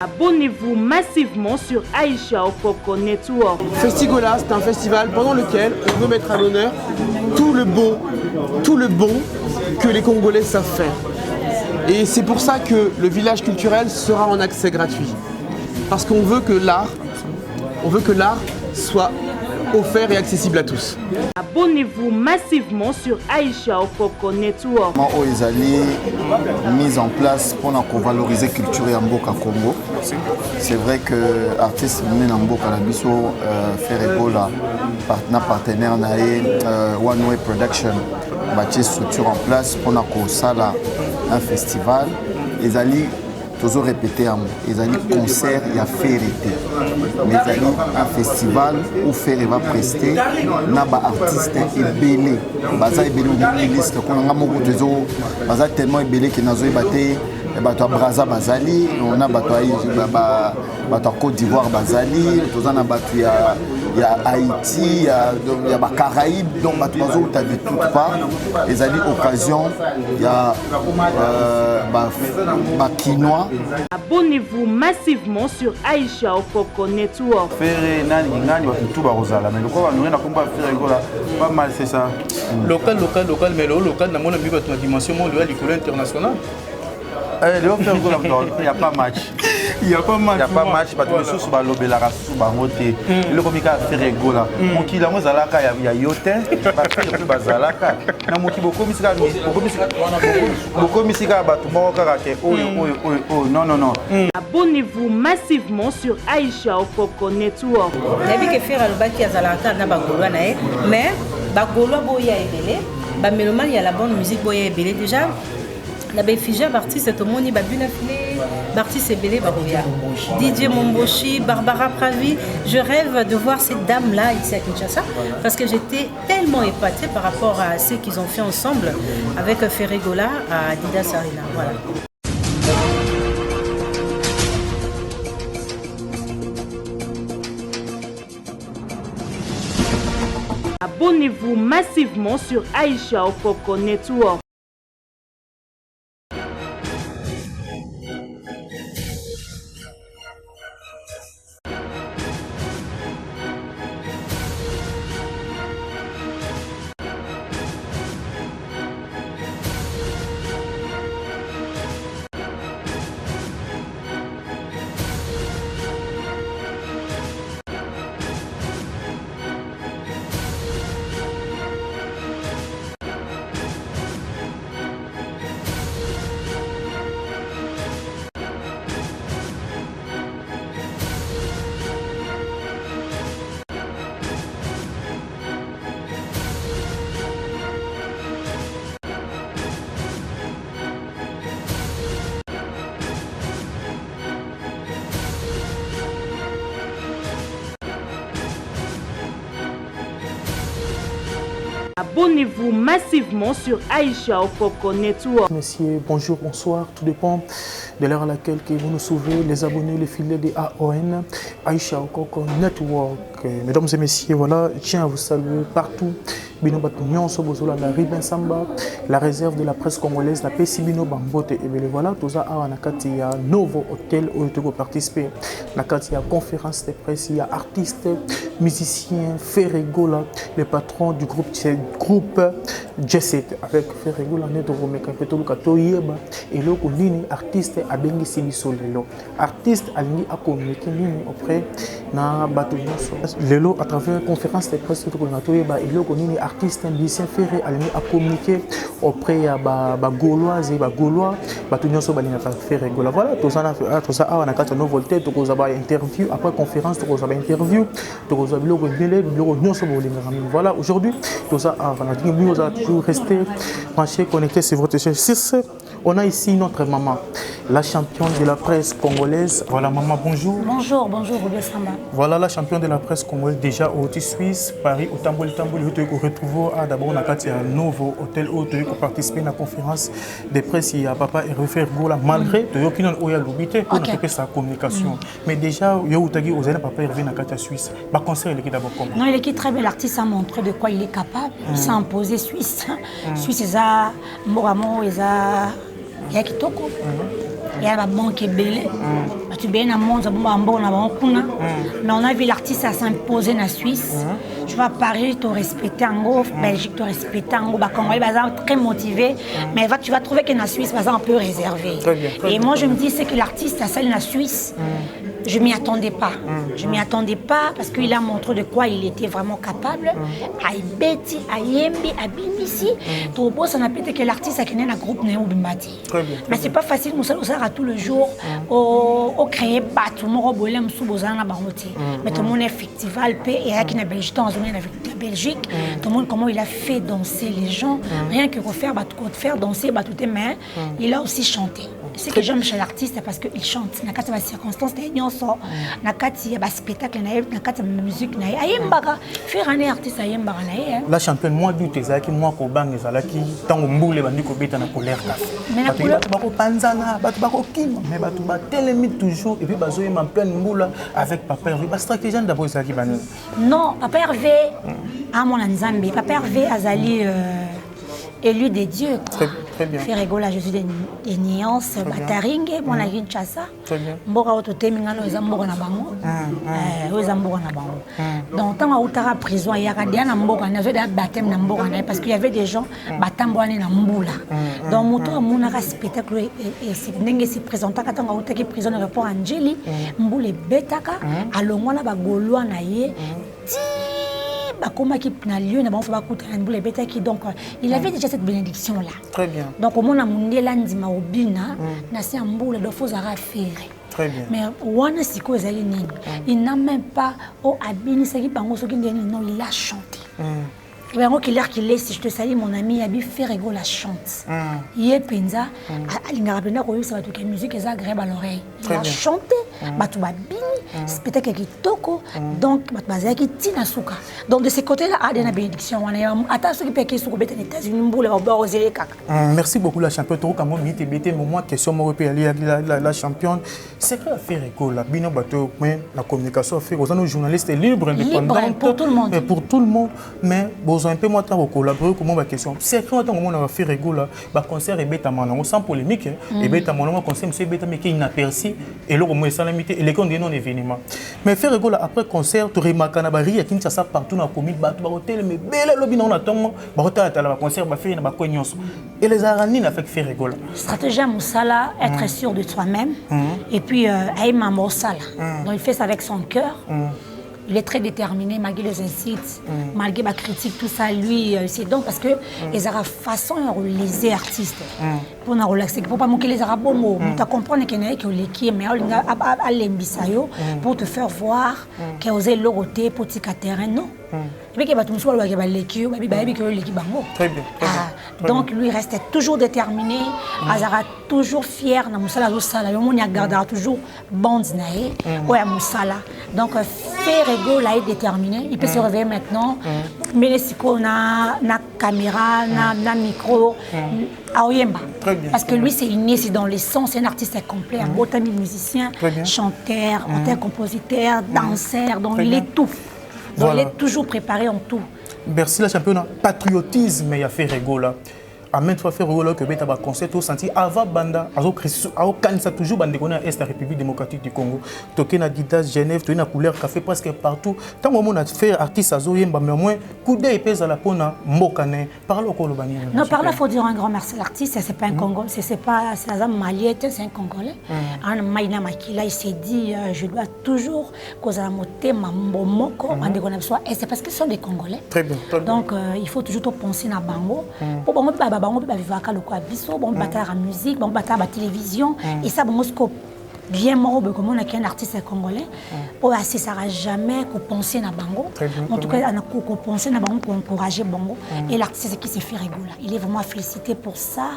Abonnez-vous massivement sur Aïcha Okoko Network. Festigola, c'est un festival pendant lequel on veut mettre à l'honneur tout le bon que les Congolais savent faire. Et c'est pour ça que le village culturel sera en accès gratuit. Parce qu'on veut que l'art soit offert et accessible à tous. Abonnez-vous massivement sur Aïcha Okoko Network. Ils allaient mise en place pour valoriser la culture en Mboka Congo. C'est vrai que l'artiste mené en Mboka Labiso Ferregola, partenaire One Way Production, bâti structure en place pour un festival. Ils allaient toujours répéter ils allaient concert et à faire été. Mais ils allaient un festival où faire va prester naba artiste ebélé baza ebélé une liste qu'on a beaucoup de zo baza tellement ebélé que nazo ebaté bato Braza bazali on a bato Côte d'Ivoire bazali tozana bato ya Haïti ya ba Caraïbes donc bato bazo tavi toute part ils allaient occasion ya ba quinoa. Abonnez-vous massivement sur Aïcha Okoko Network. Faire nani tout barozala mais le quoi nous n'a pas faire pas mal c'est ça. Local mais le local n'a mon ami votre dimension mondiale l'école internationale. Il n'y a pas match. Il n'y a pas match parce que les sous balobela sous bamoté. Le comique a fait rigola. Mon qui la mozalaka il y a yote parce que plus bazalaka. Na mon qui beaucoup misika batu moka kake non. Abonnez-vous massivement sur Aïcha Okoko Network. Nabi ke faire le baki azalaka na bagolwa na e mais bagolwa boya ebele ba mélomane il y a la bonne musique boya ebele déjà. La Béfija, artiste tout le monde, Babuna Filé, artiste Ebélé, Baroya. Didier Momboshi, Barbara Pravi. Je rêve de voir ces dames-là ici à Kinshasa parce que j'étais tellement épatée par rapport à ce qu'ils ont fait ensemble avec Ferregola à Didas Arena. Voilà. Abonnez-vous massivement sur Aïcha Okoko Network. Abonnez-vous massivement sur Aïcha Okoko Network. Messieurs, bonjour, bonsoir, tout dépend de l'heure à laquelle vous nous suivez, les abonnés, les filets des AON, Aïcha Okoko Network. Mesdames et messieurs, voilà, je tiens à vous saluer partout. Bino Batunion, Sobozola, la Ribin Samba, la réserve de la presse congolaise, la Pessibino Bambote, et bien voilà, tout ça a Nakati, il y a Novo Hotel où tu peux participer. Nakati, il y a conférence de presse, il y a artistes, musiciens, Ferregola, le patron du groupe Jesset, avec Ferregola, Nedoro Mekapetolo Katoyeba, et le Nini, artiste à Bengi Sibisolelo. Artiste à l'Ini à communiquer auprès na Batunion. Lelo, à travers la conférence de presse, Katoyeba, et le Nini, artiste, musicien, Ferre, à l'Ini à communiquer auprès de Gaulois et Gaulois, Batunion Sobalina Ferregola. Voilà, tout ça a Nakata Novo Hotel, tout ça a interview, après conférence, tout ça a interview, tout ça a voilà, aujourd'hui, tout ça a toujours resté branché, connecté sur votre chaîne 6. On a ici notre maman, la championne de la presse congolaise. Voilà, maman, bonjour. Bonjour, Robert Samba. Voilà la championne de la presse congolaise, déjà au Suisse, Paris, au Tamboul, vous retrouvez d'abord on a un nouveau hôtel où tu peux participer à la conférence de presse. Il y a papa et refaire Gola, malgré que tu as l'obité pour faire sa communication. Mais déjà, il y a papa et revient à la Suisse. Par conseil, il est d'abord comment? Non, il est très bien. L'artiste a montré de quoi il est capable. Il s'est imposé Suisse. Suisse, il y a Moramo, il y a Kitoko. Il y a la banque belé. tu bien à monde, mais on a vu l'artiste s'imposer en Suisse. Tu vas Paris, te respecter en gros, Belgique, te respecter en gros, Congolais, très motivé, mais tu vas trouver qu'en Suisse, un peu réservé. Et moi, je me dis, c'est que l'artiste, à celle en Suisse, je ne m'y attendais pas. Je ne m'y attendais pas parce qu'il a montré de quoi il était vraiment capable. À Ibeti, à Yembi, à Bimisi. Tout beau, ça n'a pas été que l'artiste a créé un groupe Néo-Bimbati. Mais ce n'est pas facile, nous allons tout le jour, au créer tout le monde, mais tout le monde est festival, et qui est Belgique, la Belgique, tout le monde, comment il a fait danser les gens, rien que faire danser, mais il a aussi chanté. Ce que j'aime chez l'artiste, c'est parce qu'il chante. Il y a des circonstances, il y a des spectacles, il y a des musique. Il y a des artistes. La championne, moi, du Tezaki, moi, Kobang, Zalaki, tant que Mboule, Bandico Beta, na colère. Mais la couleur, Panzana, Batubako Kim, mais Batouba, Télémit toujours, et puis Bazoé, ma pleine Mboula, avec Papa Hervé. Parce que stratégie d'abord, c'est qui Banou. Non, Papa Hervé, à mon Nzambi, Papa Hervé, Azali. Élu des dieux. Très bien. Fait rigoler Jésus des nuances, Bataringue, mon avis de Chassa. Mboka Ototemingano, ils ont Mboka na bango. Ils ont Mboka na bango. Donc, tant que tu prison, il y a des gens qui avaient des baptêmes na Mboka parce qu'il y avait des gens qui na Mboula. Donc, moto mon spectacle et c'est n'engue se présenter quand on a été prison de rapport Angeli, Mboule betaka, alongwa na bagolwa na ye. Donc, il avait déjà cette bénédiction-là. Très bien. Donc, au moment où il a dit Très bien. Mais il n'a même pas il a chanté. Qu'il est, si je te salue, mon ami, il fait rigoler la chante. Il est penza, il a la musique est agréable à l'oreille. Il a chanté, spectacle qui toko, donc donc de ce côté-là, il y a une bénédiction. Merci beaucoup la championne. Moi, question, la championne. C'est quoi faire école? La communication, aux journalistes libres, indépendants. Pour tout le monde. Pour tout le monde. Mais un peu moins tard collaborer comment ma question c'est quand on a fait rigolo ba concert et bêta manango sans polémique et bêta manango concert monsieur bêta mais qui inaperçu et là comment ça limité et les conditions non événement mais faire rigolo après concert tu remarques na bari ya kinsa ça partout na commune ba hôtel mais belle lobby on attend ba hôtel la concert ba faire na ba kognonso et les arani na fait faire rigolo stratégie Moussala être sûr de soi-même et puis Aïma Moussala donc il fait ça avec son cœur. Il est très déterminé, malgré les incites, malgré ma critique, tout ça, lui, c'est donc parce que les arabes façon les artistes pour nous relaxer, pour pas manquer les arabes mots, tu comprends qu'il y a qui mais à l'embisayo pour te faire voir qu'il y a l'oroté pour tes terrain non. Et puis qu'il va tout soit l'équipe, très bien. Donc lui reste toujours déterminé, Azara toujours fier, na Moussala Moussala, le monde gardera toujours bande naé, ouais Moussala. Donc faire ego là est déterminé, il peut se réveiller maintenant, mais les siko na caméra, na micro, à Oyemba. Parce que lui c'est inné, c'est dans les sons, c'est un artiste complet, un beau ami musicien, chanteur, auteur, compositeur, danseur, donc il est tout. Donc voilà. Il est toujours préparé en tout. Merci la championne. Patriotisme, il y a fait rigolo. À maintes fois fait rigolo que bêta ba concert au senti avant banda à Kansa toujours bande connaît est la République démocratique du Congo. Toké na Didas Genève, toké na couleur café presque partout. Tant que on a fait artiste azo yemba mais au moins coup d'œil pèse à la pona mbokane. Parle au Kolobani. Non, par là faut dire un grand merci à l'artiste, c'est pas un Congolais, c'est pas c'est la Maliette, c'est un Congolais. En Maïna Makila il s'est dit je dois toujours cause la moté mambomoko on déconne soit et c'est parce qu'ils sont des Congolais. Très bien. Donc il faut toujours penser na bango pour bango bango ba vivaka loko biso bon batara musique bon batara télévision et ça bon scope bien mort comme on a qu'un artiste congolais pour assez ça jamais qu'on penser na bango en tout cas on a qu'on penser na bango pour encourager bango et l'artiste qui s'est fait rigoler il est vraiment félicité pour ça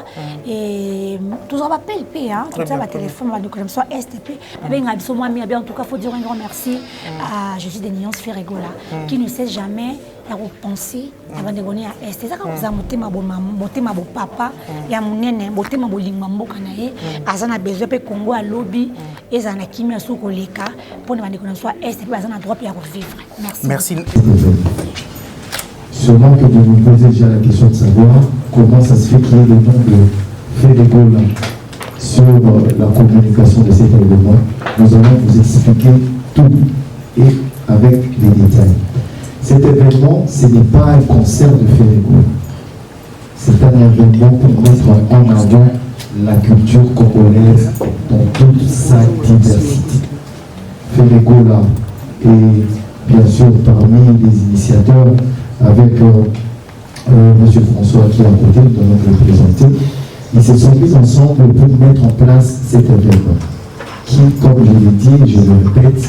et tout ça va payer hein tout ça va téléphone va nous comme ça STP avec un biso moi bien en tout cas faut dire un grand merci à Jésus des nuances fait rigoler qui ne sait jamais à repenser avant de venir à est ça quand vous avez motema bo papa ya munene motema bo lingwa mboka na ye azana besoin pe Congo à lobby et ça na kimia soko leka pour ne pas soit est puis azana droit pour vivre merci sûrement que vous vous posez déjà la question de savoir comment ça se fait qu'il y ait le nom de Fedegola sur la communication de cet événement. Nous allons vous expliquer tout et avec les détails. Cet événement, ce n'est pas un concert de Ferrego. C'est un événement pour mettre en avant la culture congolaise dans toute sa diversité. Ferrego là est bien sûr parmi les initiateurs avec M. François qui est à côté, nous allons le présenter. Ils se sont mis ensemble pour mettre en place cet événement qui, comme je l'ai dit, je le répète,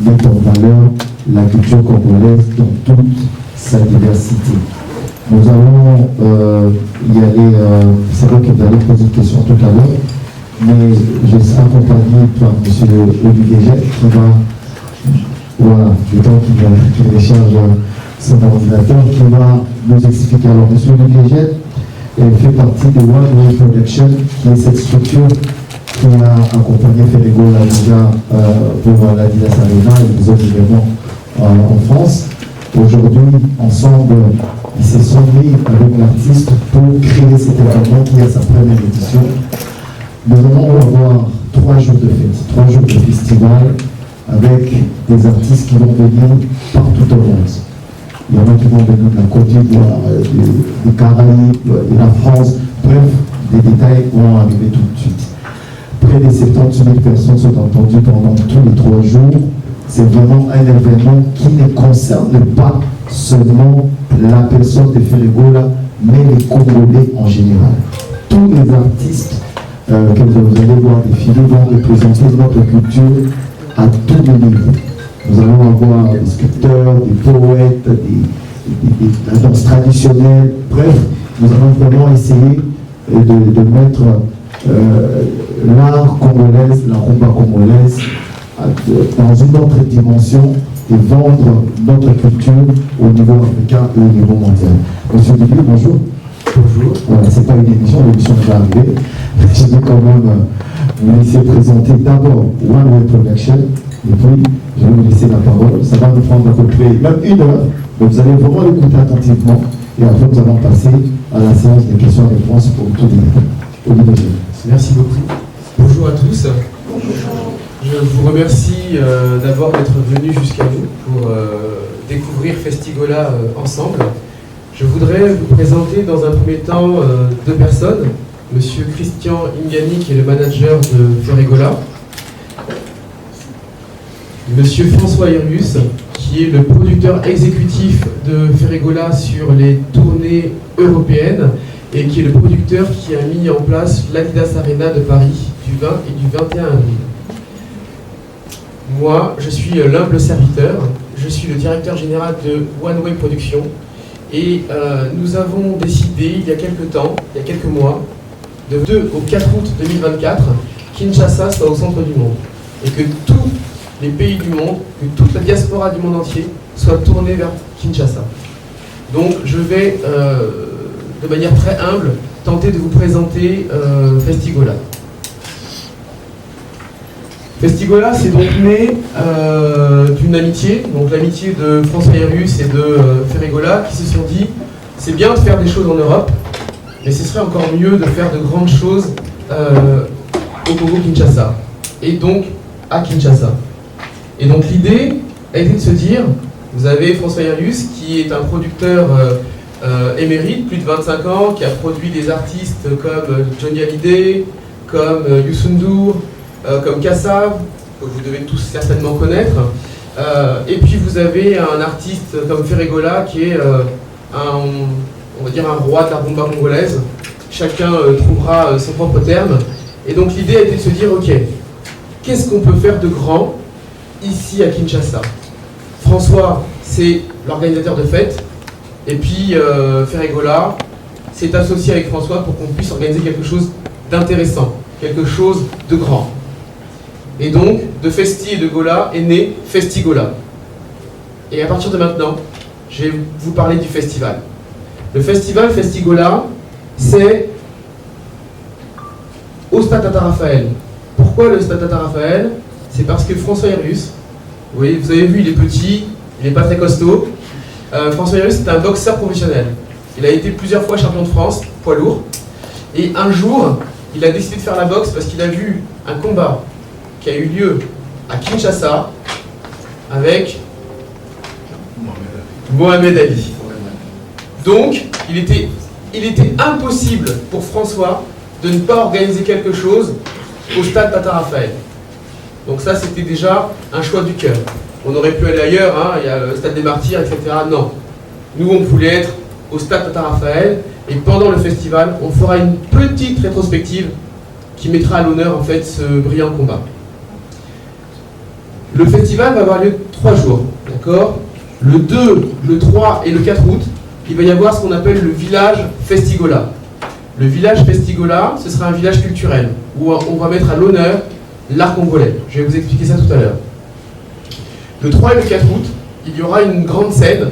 met en valeur la culture congolaise dans toute sa diversité. Nous allons y aller, c'est vrai que vous allez poser une question tout à l'heure, mais je serai accompagné par M. Olivier Jett qui va, voilà, le temps qu'il décharge son ordinateur, qui va nous expliquer. Alors, M. Olivier Jett fait partie de One Way Production, qui est cette structure qui a accompagné Ferrego là déjà pour l'Adidas Arena et les autres événements en France. Aujourd'hui, ensemble, ils se sont mis avec l'artiste pour créer cet événement qui est sa première édition. Nous allons avoir 3 jours de fête, 3 jours de festival avec des artistes qui vont venir partout au monde. Il y en a qui vont venir de la Côte d'Ivoire, des Caraïbes, de la France. Bref, des détails vont arriver tout de suite. Près de 70 000 personnes sont entendues pendant tous les 3 jours. C'est vraiment un événement qui ne concerne pas seulement la personne de Ferrego là, mais les Congolais en général. Tous les artistes que vous allez voir défiler vont représenter notre culture à tous les niveaux. Nous allons avoir des sculpteurs, des poètes, des danses traditionnelles. Bref, nous allons vraiment essayer de mettre l'art congolaise, la rumba congolaise, dans une autre dimension et vendre notre culture au niveau africain et au niveau mondial. Monsieur Dubuis, bonjour. Bonjour. Voilà, c'est pas une émission, l'émission est déjà arrivée. Je vais quand même vous laisser présenter d'abord One Way Production et puis je vais vous laisser la parole. Ça va nous prendre à peu près même 1 heure, mais vous allez vraiment l'écouter attentivement et après nous allons passer à la séance des questions-réponses pour tout le monde. Merci beaucoup. Bonjour à tous. Je vous remercie d'abord d'être venus jusqu'à nous pour découvrir Festigola ensemble. Je voudrais vous présenter dans un premier temps 2 personnes. Monsieur Christian Ingani, qui est le manager de Ferregola. Monsieur François Hérius, qui est le producteur exécutif de Ferregola sur les tournées européennes et qui est le producteur qui a mis en place l'Adidas Arena de Paris du 20 et du 21 avril. Moi, je suis l'humble serviteur, je suis le directeur général de One Way Production et nous avons décidé il y a quelques temps, il y a quelques mois, de 2 au 4 août 2024, Kinshasa soit au centre du monde et que tous les pays du monde, que toute la diaspora du monde entier soit tournée vers Kinshasa. Donc je vais, de manière très humble, tenter de vous présenter Festigola. Festigola, c'est donc né d'une amitié, donc l'amitié de François Hérius et de Ferregola, qui se sont dit c'est bien de faire des choses en Europe, mais ce serait encore mieux de faire de grandes choses au Congo-Kinshasa, et donc à Kinshasa. Et donc l'idée a été de se dire, vous avez François Hérius qui est un producteur émérite, plus de 25 ans, qui a produit des artistes comme Johnny Hallyday, comme Youssou N'Dour, comme Kassav, que vous devez tous certainement connaître. Et puis vous avez un artiste comme Ferregola qui est on va dire un roi de la rumba congolaise. Chacun trouvera son propre terme. Et donc l'idée a été de se dire, ok, qu'est-ce qu'on peut faire de grand ici à Kinshasa? François, c'est l'organisateur de fêtes. Et puis Ferregola s'est associé avec François pour qu'on puisse organiser quelque chose d'intéressant, quelque chose de grand. Et donc, de Festi et de Gola est né Festigola. Et à partir de maintenant, je vais vous parler du festival. Le festival Festigola, c'est au Stade Tata Raphaël. Pourquoi le Stade Tata Raphaël? C'est parce que François Hérius, vous avez vu, il est petit, il n'est pas très costaud. François Hérius est un boxeur professionnel. Il a été plusieurs fois champion de France, poids lourd. Et un jour, il a décidé de faire la boxe parce qu'il a vu un combat qui a eu lieu à Kinshasa avec Mohamed Ali. Donc, il était impossible pour François de ne pas organiser quelque chose au stade Tata Raphaël. Donc ça, c'était déjà un choix du cœur. On aurait pu aller ailleurs, hein, il y a le stade des Martyrs, etc. Non. Nous, on voulait être au stade Tata Raphaël, et pendant le festival, on fera une petite rétrospective qui mettra à l'honneur en fait ce brillant combat. Le festival va avoir lieu 3 jours, d'accord? Le 2, le 3 et le 4 août, il va y avoir ce qu'on appelle le village Festigola. Le village Festigola, ce sera un village culturel où on va mettre à l'honneur l'art congolais. Je vais vous expliquer ça tout à l'heure. Le 3 et le 4 août, il y aura une grande scène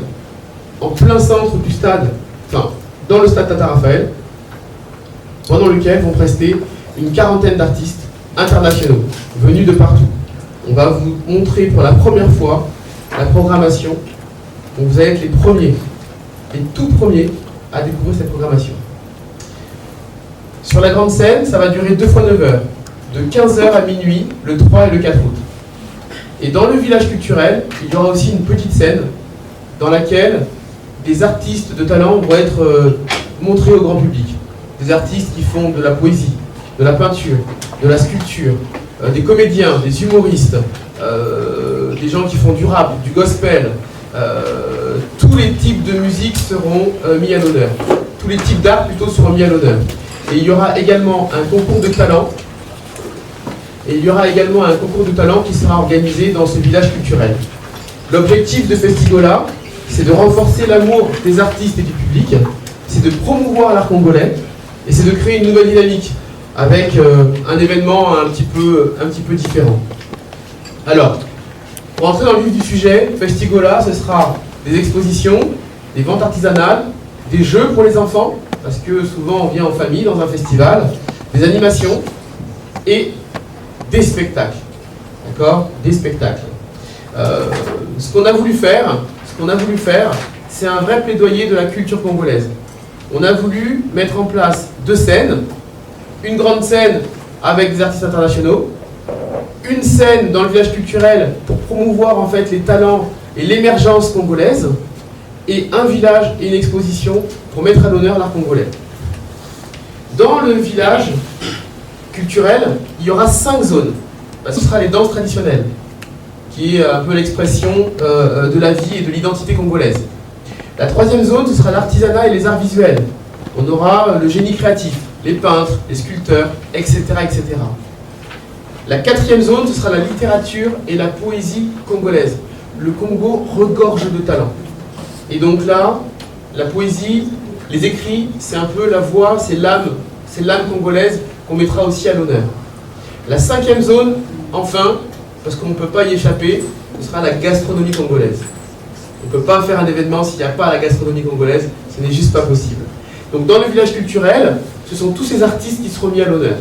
en plein centre du stade, enfin, dans le stade Tata Raphaël, pendant lequel vont prester une quarantaine d'artistes internationaux venus de partout. On va vous montrer pour la première fois la programmation. Donc vous allez être les premiers, les tout premiers à découvrir cette programmation. Sur la grande scène, ça va durer 2 fois 9 heures, de 15h à minuit, le 3 et le 4 août. Et dans le village culturel, il y aura aussi une petite scène dans laquelle des artistes de talent vont être montrés au grand public. Des artistes qui font de la poésie, de la peinture, de la sculpture, des comédiens, des humoristes, des gens qui font du rap, du gospel. Tous les types de musique seront mis à l'honneur. Tous les types d'art plutôt seront mis à l'honneur. Et il y aura également un concours de talent. Et il y aura également un concours de talent qui sera organisé dans ce village culturel. L'objectif de Festigola, c'est de renforcer l'amour des artistes et du public, c'est de promouvoir l'art congolais, et c'est de créer une nouvelle dynamique avec un événement un petit peu différent. Alors, pour entrer dans le vif du sujet, Festigola, ce sera des expositions, des ventes artisanales, des jeux pour les enfants, parce que souvent on vient en famille dans un festival, des animations et des spectacles. D'accord? Des spectacles. Ce qu'on a voulu faire, c'est un vrai plaidoyer de la culture congolaise. On a voulu mettre en place 2 scènes, une grande scène avec des artistes internationaux, une scène dans le village culturel pour promouvoir en fait les talents et l'émergence congolaise, et un village et une exposition pour mettre à l'honneur l'art congolais. Dans le village culturel, il y aura 5 zones. Ce sera les danses traditionnelles, qui est un peu l'expression de la vie et de l'identité congolaise. La 3e zone, ce sera l'artisanat et les arts visuels. On aura le génie créatif, les peintres, les sculpteurs, etc. etc. La 4e zone, ce sera la littérature et la poésie congolaise. Le Congo regorge de talents. Et donc là, la poésie, les écrits, c'est un peu la voix, c'est l'âme congolaise qu'on mettra aussi à l'honneur. La 5e zone, enfin, parce qu'on ne peut pas y échapper, ce sera la gastronomie congolaise. On ne peut pas faire un événement s'il n'y a pas la gastronomie congolaise, ce n'est juste pas possible. Donc dans le village culturel, ce sont tous ces artistes qui seront mis à l'honneur.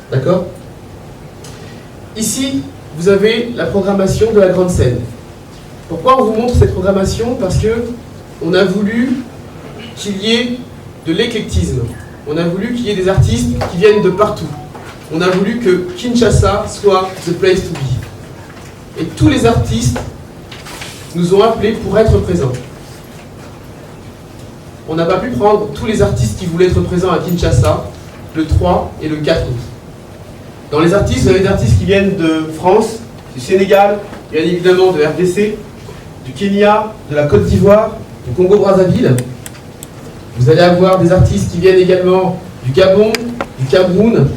D'accord? Ici, vous avez la programmation de la grande scène. Pourquoi on vous montre cette programmation? Parce que on a voulu qu'il y ait de l'éclectisme. On a voulu qu'il y ait des artistes qui viennent de partout. On a voulu que Kinshasa soit the place to be. Et tous les artistes nous ont appelés pour être présents. On n'a pas pu prendre tous les artistes qui voulaient être présents à Kinshasa le 3 et le 4 août. Dans les artistes, vous avez des artistes qui viennent de France, du Sénégal, bien évidemment de RDC, du Kenya, de la Côte d'Ivoire, du Congo-Brazzaville. Vous allez avoir des artistes qui viennent également du Gabon, du Cameroun,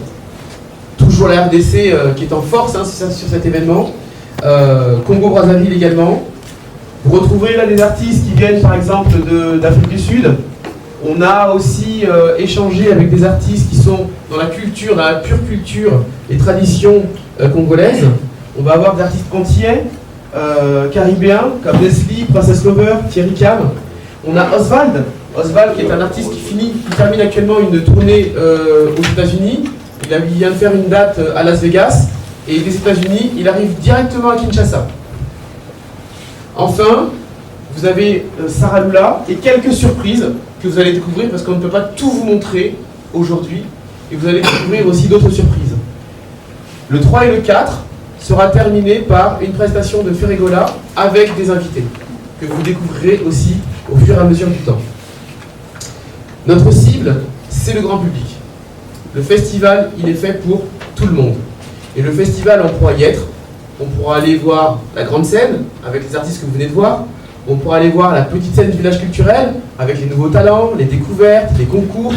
toujours la RDC qui est en force sur cet événement, Congo-Brazzaville également. Vous retrouverez là des artistes qui viennent par exemple d'Afrique du Sud. On a aussi échangé avec des artistes qui sont dans la culture, dans la pure culture et traditions congolaises. On va avoir des artistes antillais, caribéens, comme Leslie, Princess Lover, Thierry Cam. On a Oswald qui est un artiste qui termine actuellement une tournée aux États-Unis. Il vient de faire une date à Las Vegas. Et des États-Unis, il arrive directement à Kinshasa. Enfin, vous avez Sarah Lula et quelques surprises que vous allez découvrir parce qu'on ne peut pas tout vous montrer aujourd'hui. et vous allez découvrir aussi d'autres surprises. Le 3 et le 4 sera terminé par une prestation de Ferregola avec des invités, que vous découvrirez aussi au fur et à mesure du temps. Notre cible, c'est le grand public. Le festival, il est fait pour tout le monde. Et le festival, on pourra y être. On pourra aller voir la grande scène, avec les artistes que vous venez de voir. On pourra aller voir la petite scène du village culturel, avec les nouveaux talents, les découvertes, les concours.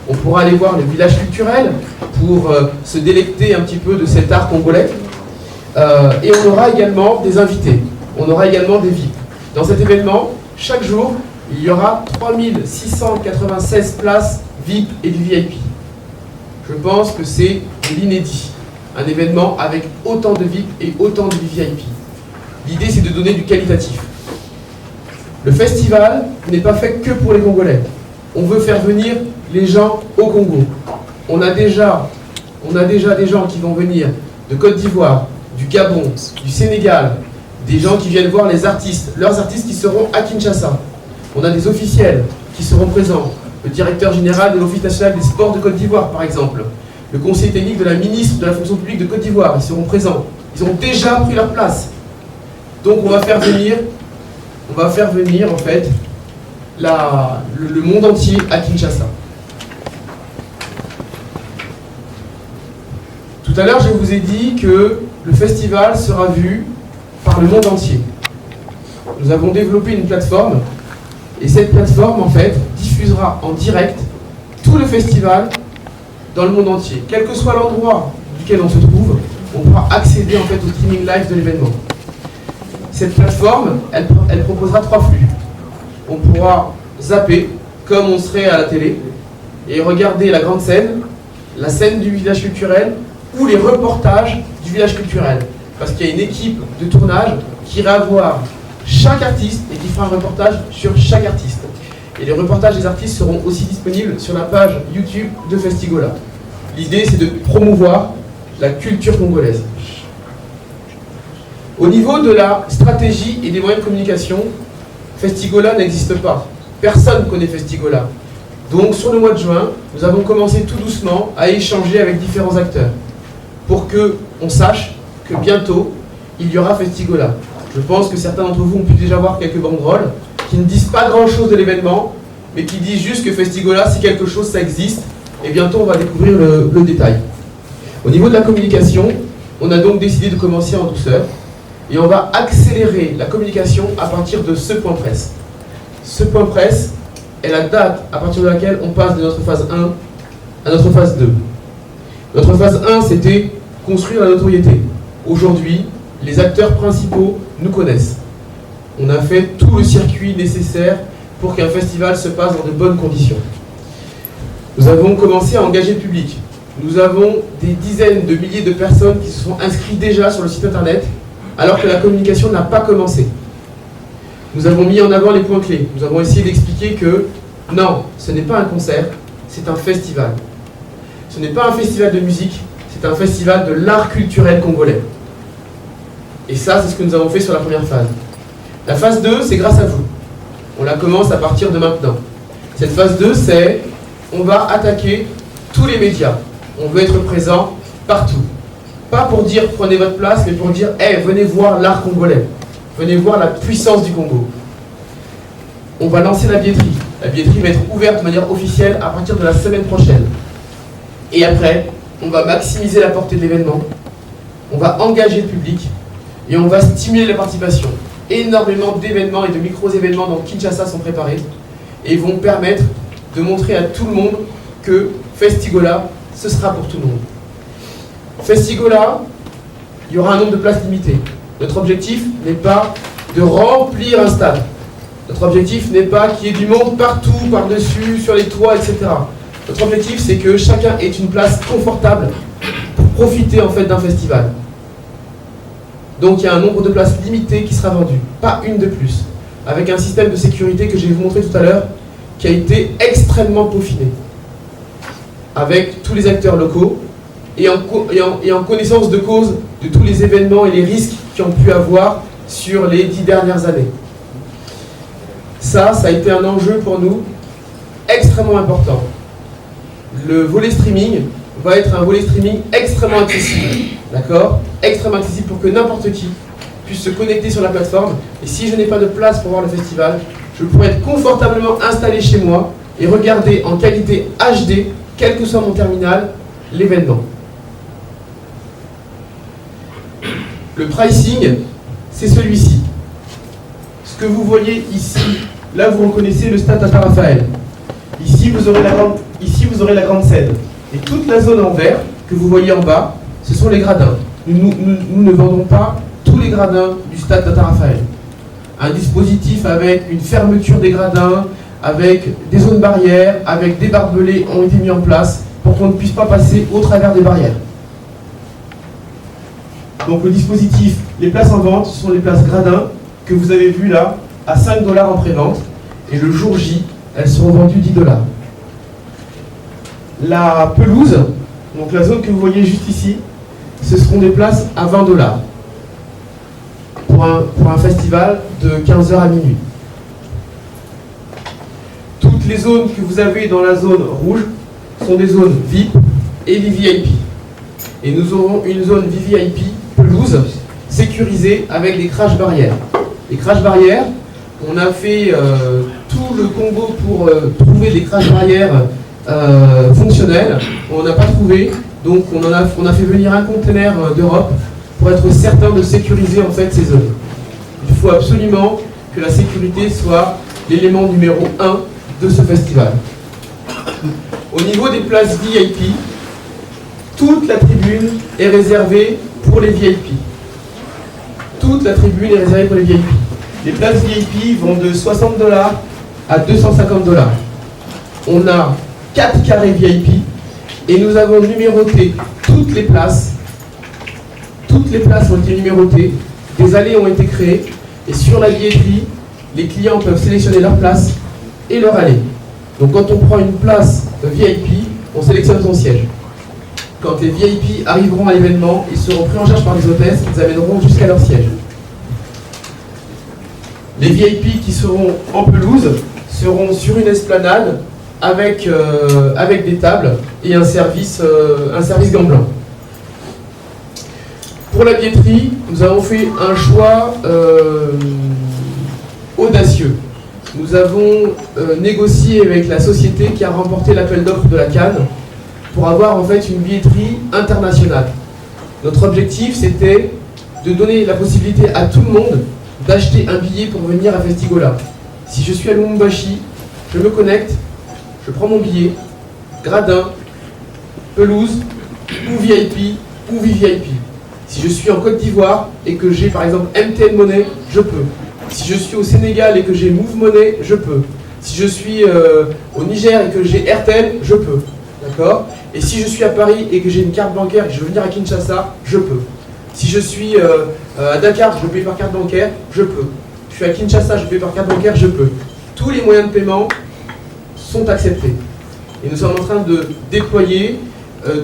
On pourra aller voir le village culturel pour se délecter un petit peu de cet art congolais. Et on aura également des invités. On aura également des VIP. Dans cet événement, chaque jour, il y aura 3696 places VIP et du VIP. Je pense que c'est l'inédit. Un événement avec autant de VIP et autant de VIP. L'idée, c'est de donner du qualitatif. Le festival n'est pas fait que pour les Congolais. On veut faire venir les gens au Congo. On a déjà des gens qui vont venir de Côte d'Ivoire, du Gabon, du Sénégal, des gens qui viennent voir les artistes, leurs artistes qui seront à Kinshasa. On a des officiels qui seront présents, le directeur général de l'Office national des sports de Côte d'Ivoire par exemple, le conseiller technique de la ministre de la fonction publique de Côte d'Ivoire, ils seront présents. Ils ont déjà pris leur place. Donc on va faire venir en fait le monde entier à Kinshasa. Tout à l'heure, je vous ai dit que le festival sera vu par le monde entier. Nous avons développé une plateforme et cette plateforme, en fait, diffusera en direct tout le festival dans le monde entier. Quel que soit l'endroit duquel on se trouve, on pourra accéder en fait au streaming live de l'événement. Cette plateforme, elle proposera 3 flux. On pourra zapper comme on serait à la télé et regarder la grande scène, la scène du village culturel ou les reportages du village culturel. Parce qu'il y a une équipe de tournage qui ira voir chaque artiste et qui fera un reportage sur chaque artiste. Et les reportages des artistes seront aussi disponibles sur la page YouTube de Festigola. L'idée, c'est de promouvoir la culture congolaise. Au niveau de la stratégie et des moyens de communication, Festigola n'existe pas. Personne ne connaît Festigola. Donc, sur le mois de juin, nous avons commencé tout doucement à échanger avec différents acteurs pour qu'on sache que bientôt, il y aura Festigola. Je pense que certains d'entre vous ont pu déjà voir quelques banderoles qui ne disent pas grand-chose de l'événement, mais qui disent juste que Festigola, c'est quelque chose, ça existe, et bientôt on va découvrir le détail. Au niveau de la communication, on a donc décidé de commencer en douceur, et on va accélérer la communication à partir de ce point presse. Ce point presse est la date à partir de laquelle on passe de notre phase 1 à notre phase 2. Notre phase 1, c'était construire la notoriété. Aujourd'hui, les acteurs principaux nous connaissent. On a fait tout le circuit nécessaire pour qu'un festival se passe dans de bonnes conditions. Nous avons commencé à engager le public. Nous avons des dizaines de milliers de personnes qui se sont inscrites déjà sur le site internet, alors que la communication n'a pas commencé. Nous avons mis en avant les points clés. Nous avons essayé d'expliquer que non, ce n'est pas un concert, c'est un festival. Ce n'est pas un festival de musique, c'est un festival de l'art culturel congolais. Et ça, c'est ce que nous avons fait sur la première phase. La phase 2, c'est grâce à vous. On la commence à partir de maintenant. Cette phase 2, c'est on va attaquer tous les médias. On veut être présent partout. Pas pour dire prenez votre place, mais pour dire hey, venez voir l'art congolais. Venez voir la puissance du Congo. On va lancer la billetterie. La billetterie va être ouverte de manière officielle à partir de la semaine prochaine. Et après, on va maximiser la portée de l'événement. On va engager le public. Et on va stimuler la participation. Énormément d'événements et de micro-événements dans Kinshasa sont préparés et vont permettre de montrer à tout le monde que Festigola, ce sera pour tout le monde. Festigola, il y aura un nombre de places limité. Notre objectif n'est pas de remplir un stade. Notre objectif n'est pas qu'il y ait du monde partout, par-dessus, sur les toits, etc. Notre objectif, c'est que chacun ait une place confortable pour profiter en fait d'un festival. Donc il y a un nombre de places limité qui sera vendu, pas une de plus, avec un système de sécurité que je vais vous montrer tout à l'heure, qui a été extrêmement peaufiné, avec tous les acteurs locaux et en connaissance de cause de tous les événements et les risques qui ont pu avoir sur les 10 dernières années. Ça a été un enjeu pour nous extrêmement important. le volet streaming va être un volet streaming extrêmement accessible, d'accord? Extrêmement accessible pour que n'importe qui puisse se connecter sur la plateforme. Et si je n'ai pas de place pour voir le festival, je pourrais être confortablement installé chez moi et regarder en qualité HD, quel que soit mon terminal, l'événement. Le pricing, c'est celui-ci. Ce que vous voyez ici, là vous reconnaissez le stade Tata Raphaël. Ici vous aurez la grande scène. Et toute la zone en vert que vous voyez en bas, ce sont les gradins. Nous ne vendons pas tous les gradins du stade Tata Raphaël. Un dispositif avec une fermeture des gradins, avec des zones barrières, avec des barbelés ont été mis en place pour qu'on ne puisse pas passer au travers des barrières. Donc le dispositif, les places en vente, ce sont les places gradins que vous avez vues là à 5 $ en pré-vente. Et le jour J, elles seront vendues 10 $. La pelouse, donc la zone que vous voyez juste ici, ce seront des places à 20 $ pour un festival de 15h à minuit. Toutes les zones que vous avez dans la zone rouge sont des zones VIP et VIP. Et nous aurons une zone VIP pelouse sécurisée avec des crash barrières. Les crash barrières, on a fait tout le Congo pour trouver des crash barrières fonctionnels. On n'a pas trouvé, donc on a fait venir un conteneur d'Europe pour être certain de sécuriser en fait ces zones. Il faut absolument que la sécurité soit l'élément numéro 1 de ce festival. Au niveau des places VIP, toute la tribune est réservée pour les VIP. Toute la tribune est réservée pour les VIP. Les places VIP vont de 60 $ à 250 $. On a 4 carrés VIP et nous avons numéroté toutes les places. Toutes les places ont été numérotées, des allées ont été créées et sur la billetterie, les clients peuvent sélectionner leur place et leur allée. Donc quand on prend une place VIP, on sélectionne son siège. Quand les VIP arriveront à l'événement, ils seront pris en charge par les hôtesses, ils amèneront jusqu'à leur siège. Les VIP qui seront en pelouse seront sur une esplanade avec des tables et un service gants blancs. Pour la billetterie, nous avons fait un choix audacieux. Nous avons négocié avec la société qui a remporté l'appel d'offres de la Cannes pour avoir en fait une billetterie internationale. Notre objectif, c'était de donner la possibilité à tout le monde d'acheter un billet pour venir à Festigola. Si je suis à Lubumbashi, je me connecte, je prends mon billet, gradin, pelouse, ou VIP, ou VVIP. Si je suis en Côte d'Ivoire et que j'ai par exemple MTN Money, je peux. Si je suis au Sénégal et que j'ai Move Money, je peux. Si je suis au Niger et que j'ai Airtel, je peux. D'accord ? Et si je suis à Paris et que j'ai une carte bancaire et que je veux venir à Kinshasa, je peux. Si je suis à Dakar, je paye par carte bancaire, je peux. Je suis à Kinshasa, je paye par carte bancaire, je peux. Tous les moyens de paiement sont acceptés. Et nous sommes en train de déployer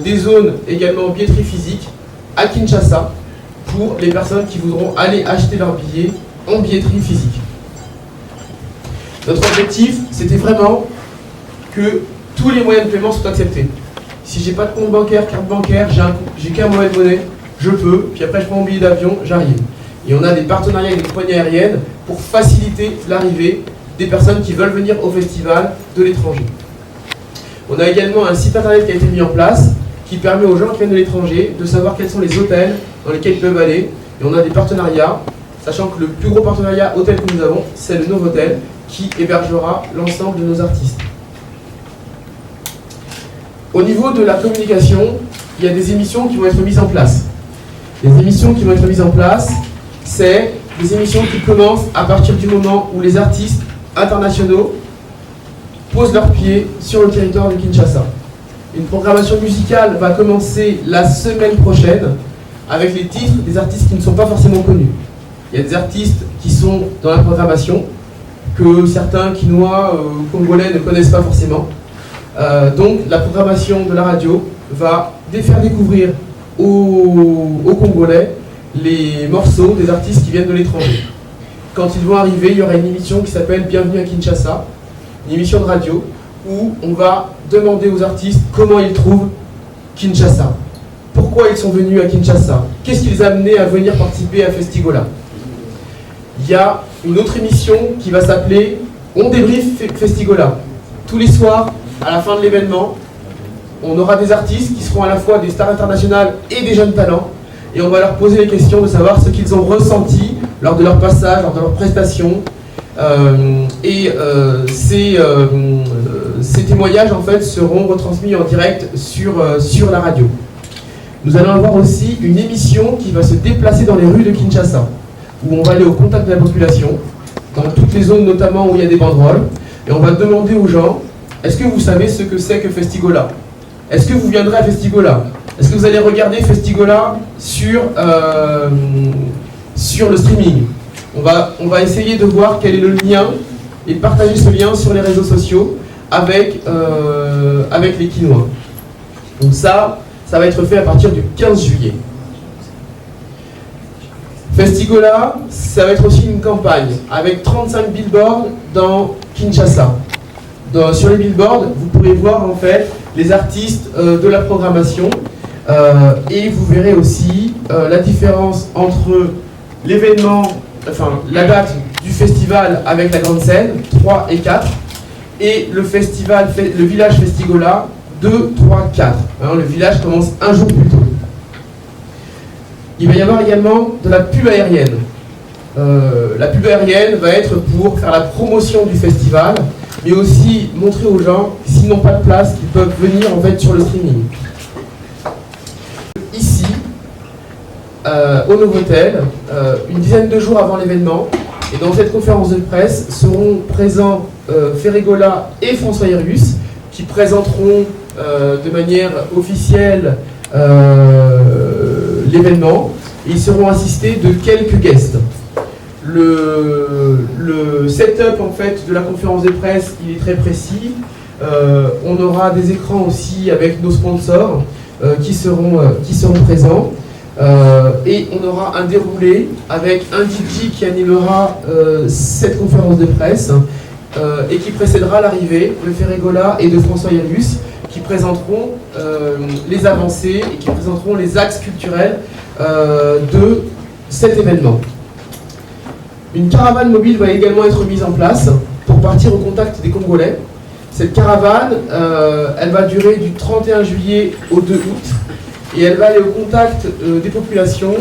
des zones également billetterie physique à Kinshasa pour les personnes qui voudront aller acheter leurs billets en billetterie physique. Notre objectif, c'était vraiment que tous les moyens de paiement soient acceptés. Si j'ai pas de compte bancaire, carte bancaire, j'ai qu'un moyen de monnaie, je peux, puis après je prends mon billet d'avion, j'arrive. Et on a des partenariats avec des compagnies aériennes pour faciliter l'arrivée des personnes qui veulent venir au festival de l'étranger. On a également un site internet qui a été mis en place qui permet aux gens qui viennent de l'étranger de savoir quels sont les hôtels dans lesquels ils peuvent aller. Et on a des partenariats, sachant que le plus gros partenariat hôtel que nous avons, c'est le Novotel qui hébergera l'ensemble de nos artistes. Au niveau de la communication, il y a des émissions qui vont être mises en place. Les émissions qui vont être mises en place, c'est des émissions qui commencent à partir du moment où les artistes internationaux posent leurs pieds sur le territoire de Kinshasa. Une programmation musicale va commencer la semaine prochaine avec les titres des artistes qui ne sont pas forcément connus. Il y a des artistes qui sont dans la programmation que certains Quinois ou Congolais ne connaissent pas forcément. Donc la programmation de la radio va faire découvrir aux Congolais les morceaux des artistes qui viennent de l'étranger. Quand ils vont arriver, il y aura une émission qui s'appelle Bienvenue à Kinshasa, une émission de radio où on va demander aux artistes comment ils trouvent Kinshasa. Pourquoi ils sont venus à Kinshasa? Qu'est-ce qui les a amenés à venir participer à Festigola? Il y a une autre émission qui va s'appeler On débrief Festigola. Tous les soirs, à la fin de l'événement, on aura des artistes qui seront à la fois des stars internationales et des jeunes talents. Et on va leur poser les questions de savoir ce qu'ils ont ressenti lors de leur passage, lors de leur prestation. Ces témoignages en fait seront retransmis en direct sur la radio. Nous allons avoir aussi une émission qui va se déplacer dans les rues de Kinshasa, où on va aller au contact de la population, dans toutes les zones notamment où il y a des banderoles, et on va demander aux gens, est-ce que vous savez ce que c'est que Festigola? Est-ce que vous viendrez à Festigola? Est-ce que vous allez regarder Festigola sur le streaming? On va essayer de voir quel est le lien et de partager ce lien sur les réseaux sociaux avec les Kinois. Donc ça va être fait à partir du 15 juillet. Festigola, ça va être aussi une campagne avec 35 billboards dans Kinshasa. Sur les billboards, vous pourrez voir en fait les artistes de la programmation et vous verrez aussi la différence entre l'événement, enfin la date du festival avec la grande scène, 3 et 4, et le village Festigola, 2, 3, 4. Hein, le village commence un jour plus tôt. Il va y avoir également de la pub aérienne. La pub aérienne va être pour faire la promotion du festival, mais aussi montrer aux gens, s'ils n'ont pas de place, qu'ils peuvent venir en fait sur le streaming. Ici, au Novotel, une dizaine de jours avant l'événement, et dans cette conférence de presse seront présents Ferregola et François Hérius, qui présenteront de manière officielle l'événement. Ils seront assistés de quelques guests. Le setup en fait de la conférence de presse, il est très précis. On aura des écrans aussi avec nos sponsors qui seront présents. Et on aura un déroulé avec un DJ qui animera cette conférence de presse et qui précédera l'arrivée de Ferregola et de François Hérius, qui présenteront les avancées et qui présenteront les axes culturels de cet événement. Une caravane mobile va également être mise en place pour partir au contact des Congolais. Cette caravane, elle va durer du 31 juillet au 2 août et elle va aller au contact des populations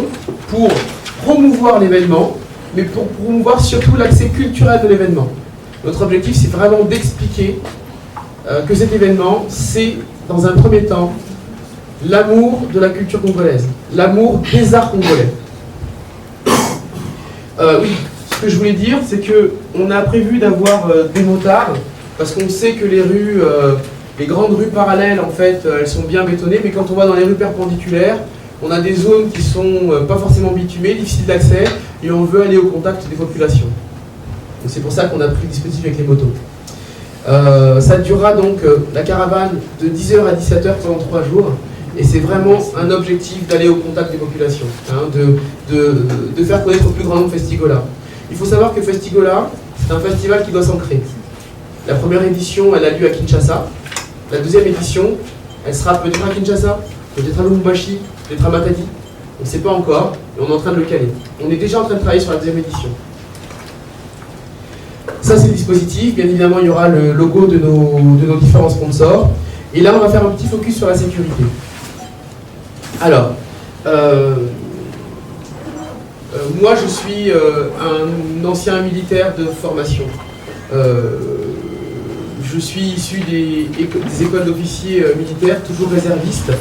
pour promouvoir l'événement, mais pour promouvoir surtout l'accès culturel de l'événement. Notre objectif, c'est vraiment d'expliquer que cet événement, c'est, dans un premier temps, l'amour de la culture congolaise, l'amour des arts congolais. Oui, ce que je voulais dire, c'est qu'on a prévu d'avoir des motards, parce qu'on sait que les rues, les grandes rues parallèles, en fait, elles sont bien bétonnées, mais quand on va dans les rues perpendiculaires, on a des zones qui sont pas forcément bitumées, difficiles d'accès, et on veut aller au contact des populations. C'est pour ça qu'on a pris le dispositif avec les motos. Ça durera donc la caravane de 10h à 17h pendant 3 jours. Et c'est vraiment un objectif d'aller au contact des populations, hein, de faire connaître au plus grand nombre Festigola. Il faut savoir que Festigola, c'est un festival qui doit s'ancrer. La première édition, elle a lieu à Kinshasa. La deuxième édition, elle sera peut-être à Kinshasa, peut-être à Lubumbashi, peut-être à Matadi. On ne sait pas encore, mais on est en train de le caler. On est déjà en train de travailler sur la deuxième édition. Ça, c'est le dispositif. Bien évidemment, il y aura le logo de nos différents sponsors. Et là, on va faire un petit focus sur la sécurité. Alors, moi, je suis un ancien militaire de formation. Je suis issu des écoles d'officiers militaires, toujours réservistes.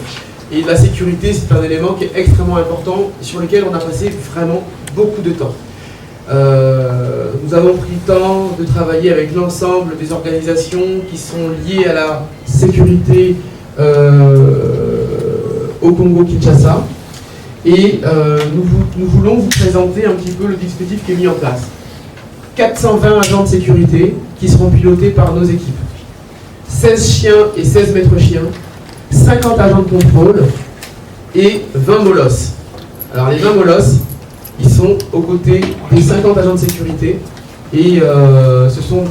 Et la sécurité, c'est un élément qui est extrêmement important, sur lequel on a passé vraiment beaucoup de temps. Nous avons pris le temps de travailler avec l'ensemble des organisations qui sont liées à la sécurité au Congo-Kinshasa. Et nous voulons vous présenter un petit peu le dispositif qui est mis en place. 420 agents de sécurité qui seront pilotés par nos équipes. 16 chiens et 16 maîtres chiens, 50 agents de contrôle et 20 molosses. Alors les 20 molosses, ils sont aux côtés des 50 agents de sécurité Et ce sont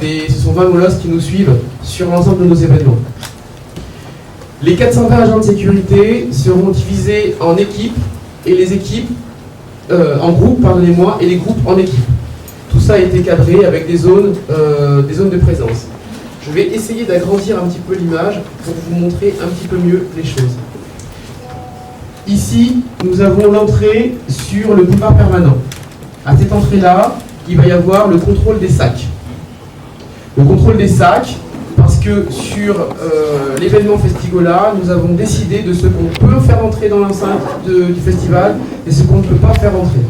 20 molosses qui nous suivent sur l'ensemble de nos événements. Les 420 agents de sécurité seront divisés en équipes, et les équipes en groupes, pardonnez-moi, et les groupes en équipes. Tout ça a été cadré avec des zones de présence. Je vais essayer d'agrandir un petit peu l'image pour vous montrer un petit peu mieux les choses. Ici, nous avons l'entrée sur le boulevard permanent. À cette entrée-là, il va y avoir le contrôle des sacs. Le contrôle des sacs, parce que sur l'événement Festigola, nous avons décidé de ce qu'on peut faire entrer dans l'enceinte du festival et ce qu'on ne peut pas faire entrer.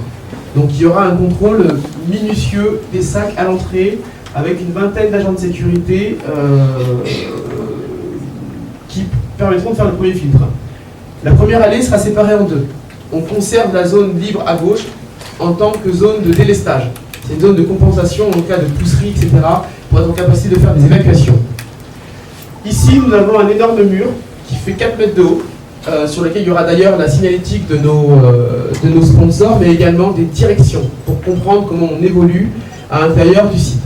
Donc il y aura un contrôle minutieux des sacs à l'entrée avec une vingtaine d'agents de sécurité qui permettront de faire le premier filtre. La première allée sera séparée en deux. On conserve la zone libre à gauche en tant que zone de délestage. C'est une zone de compensation en cas de pousserie, etc., pour être en capacité de faire des évacuations. Ici, nous avons un énorme mur qui fait 4 mètres de haut, sur lequel il y aura d'ailleurs la signalétique de nos sponsors, mais également des directions, pour comprendre comment on évolue à l'intérieur du site.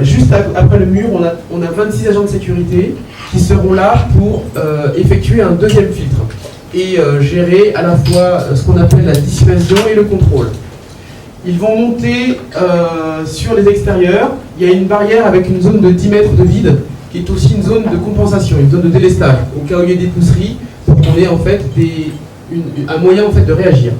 Juste après le mur, on a 26 agents de sécurité qui seront là pour effectuer un deuxième filtre et gérer à la fois ce qu'on appelle la dissuasion et le contrôle. Ils vont monter sur les extérieurs. Il y a une barrière avec une zone de 10 mètres de vide qui est aussi une zone de compensation, une zone de délestage, au cas où il y a des pousseries, pour qu'on ait en fait un moyen en fait de réagir.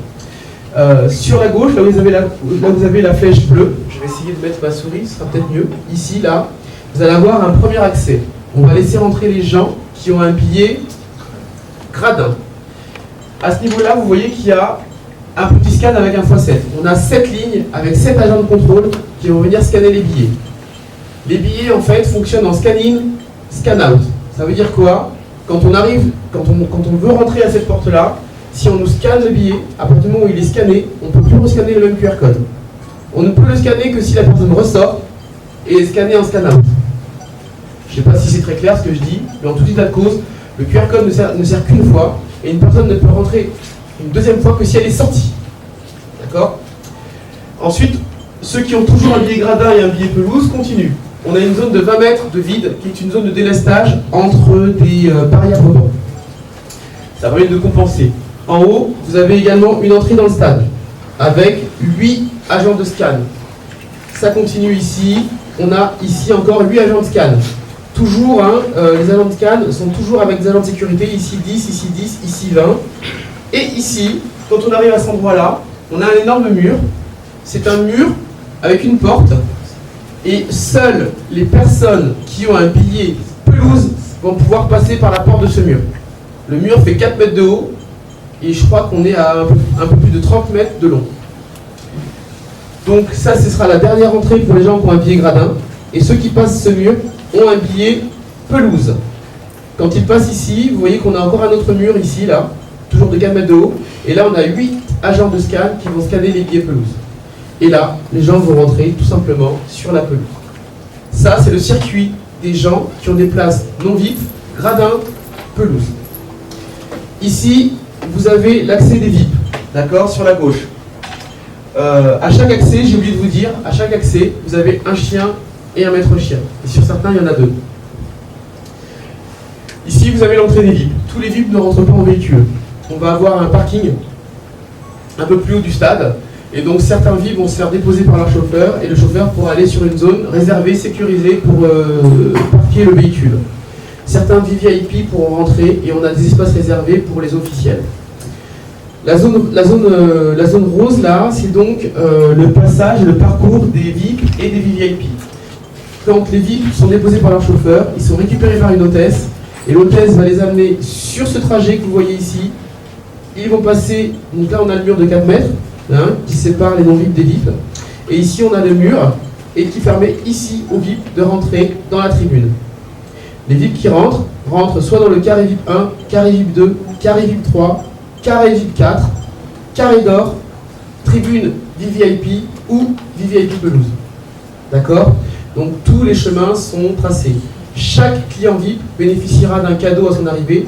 Sur la gauche, là où vous avez la flèche bleue, je vais essayer de mettre ma souris, ce sera peut-être mieux. Ici, là, vous allez avoir un premier accès. On va laisser rentrer les gens qui ont un billet gradin. À ce niveau-là, vous voyez qu'il y a un petit scan avec un x7. On a 7 lignes avec 7 agents de contrôle qui vont venir scanner les billets. Les billets, en fait, fonctionnent en scan-in, scan-out. Ça veut dire quoi? Quand on veut rentrer à cette porte-là, si on nous scanne le billet, à partir du moment où il est scanné, on ne peut plus rescanner le même QR code. On ne peut le scanner que si la personne ressort et est scannée en scan-out. Je ne sais pas si c'est très clair ce que je dis, mais en tout état de cause, le QR code ne sert qu'une fois, et une personne ne peut rentrer une deuxième fois que si elle est sortie. D'accord? Ensuite, ceux qui ont toujours un billet gradin et un billet pelouse continuent. On a une zone de 20 mètres de vide, qui est une zone de délestage entre des barrières rebonds. Ça permet de compenser. En haut, vous avez également une entrée dans le stade, avec 8 agents de scan. Ça continue ici. On a ici encore 8 agents de scan. Toujours, les agents de scan sont toujours avec des agents de sécurité, ici 10, ici 20. Et ici, quand on arrive à cet endroit-là, on a un énorme mur. C'est un mur avec une porte. Et seules les personnes qui ont un billet pelouse vont pouvoir passer par la porte de ce mur. Le mur fait 4 mètres de haut et je crois qu'on est à un peu plus de 30 mètres de long. Donc ça, ce sera la dernière entrée pour les gens qui ont un billet gradin. Et ceux qui passent ce mur ont un billet pelouse. Quand ils passent ici, vous voyez qu'on a encore un autre mur ici, là, toujours de 4 mètres de haut. Et là, on a 8 agents de scan qui vont scanner les billets pelouse. Et là, les gens vont rentrer tout simplement sur la pelouse. Ça, c'est le circuit des gens qui ont des places non VIP, gradin, pelouse. Ici, vous avez l'accès des VIP, d'accord, sur la gauche. À chaque accès, j'ai oublié de vous dire, à chaque accès, vous avez un chien et un maître chien. Et sur certains, il y en a 2. Ici, vous avez l'entrée des VIP. Tous les VIP ne rentrent pas en véhicule. On va avoir un parking un peu plus haut du stade. Et donc certains VIP vont se faire déposer par leur chauffeur et le chauffeur pourra aller sur une zone réservée, sécurisée pour parquer le véhicule. Certains VIP pourront rentrer et on a des espaces réservés pour les officiels. La zone rose là, c'est donc le passage, le parcours des VIP et des VIP. Quand les VIP sont déposés par leur chauffeur, ils sont récupérés par une hôtesse et l'hôtesse va les amener sur ce trajet que vous voyez ici. Ils vont passer, donc là on a le mur de 4 mètres. Qui sépare les non-VIP des VIP. Et ici, on a le mur et qui permet ici aux VIP de rentrer dans la tribune. Les VIP qui rentrent soit dans le carré VIP 1, carré VIP 2, carré VIP 3, carré VIP 4, carré d'or, tribune VVIP ou VVIP pelouse. D'accord? Donc tous les chemins sont tracés. Chaque client VIP bénéficiera d'un cadeau à son arrivée.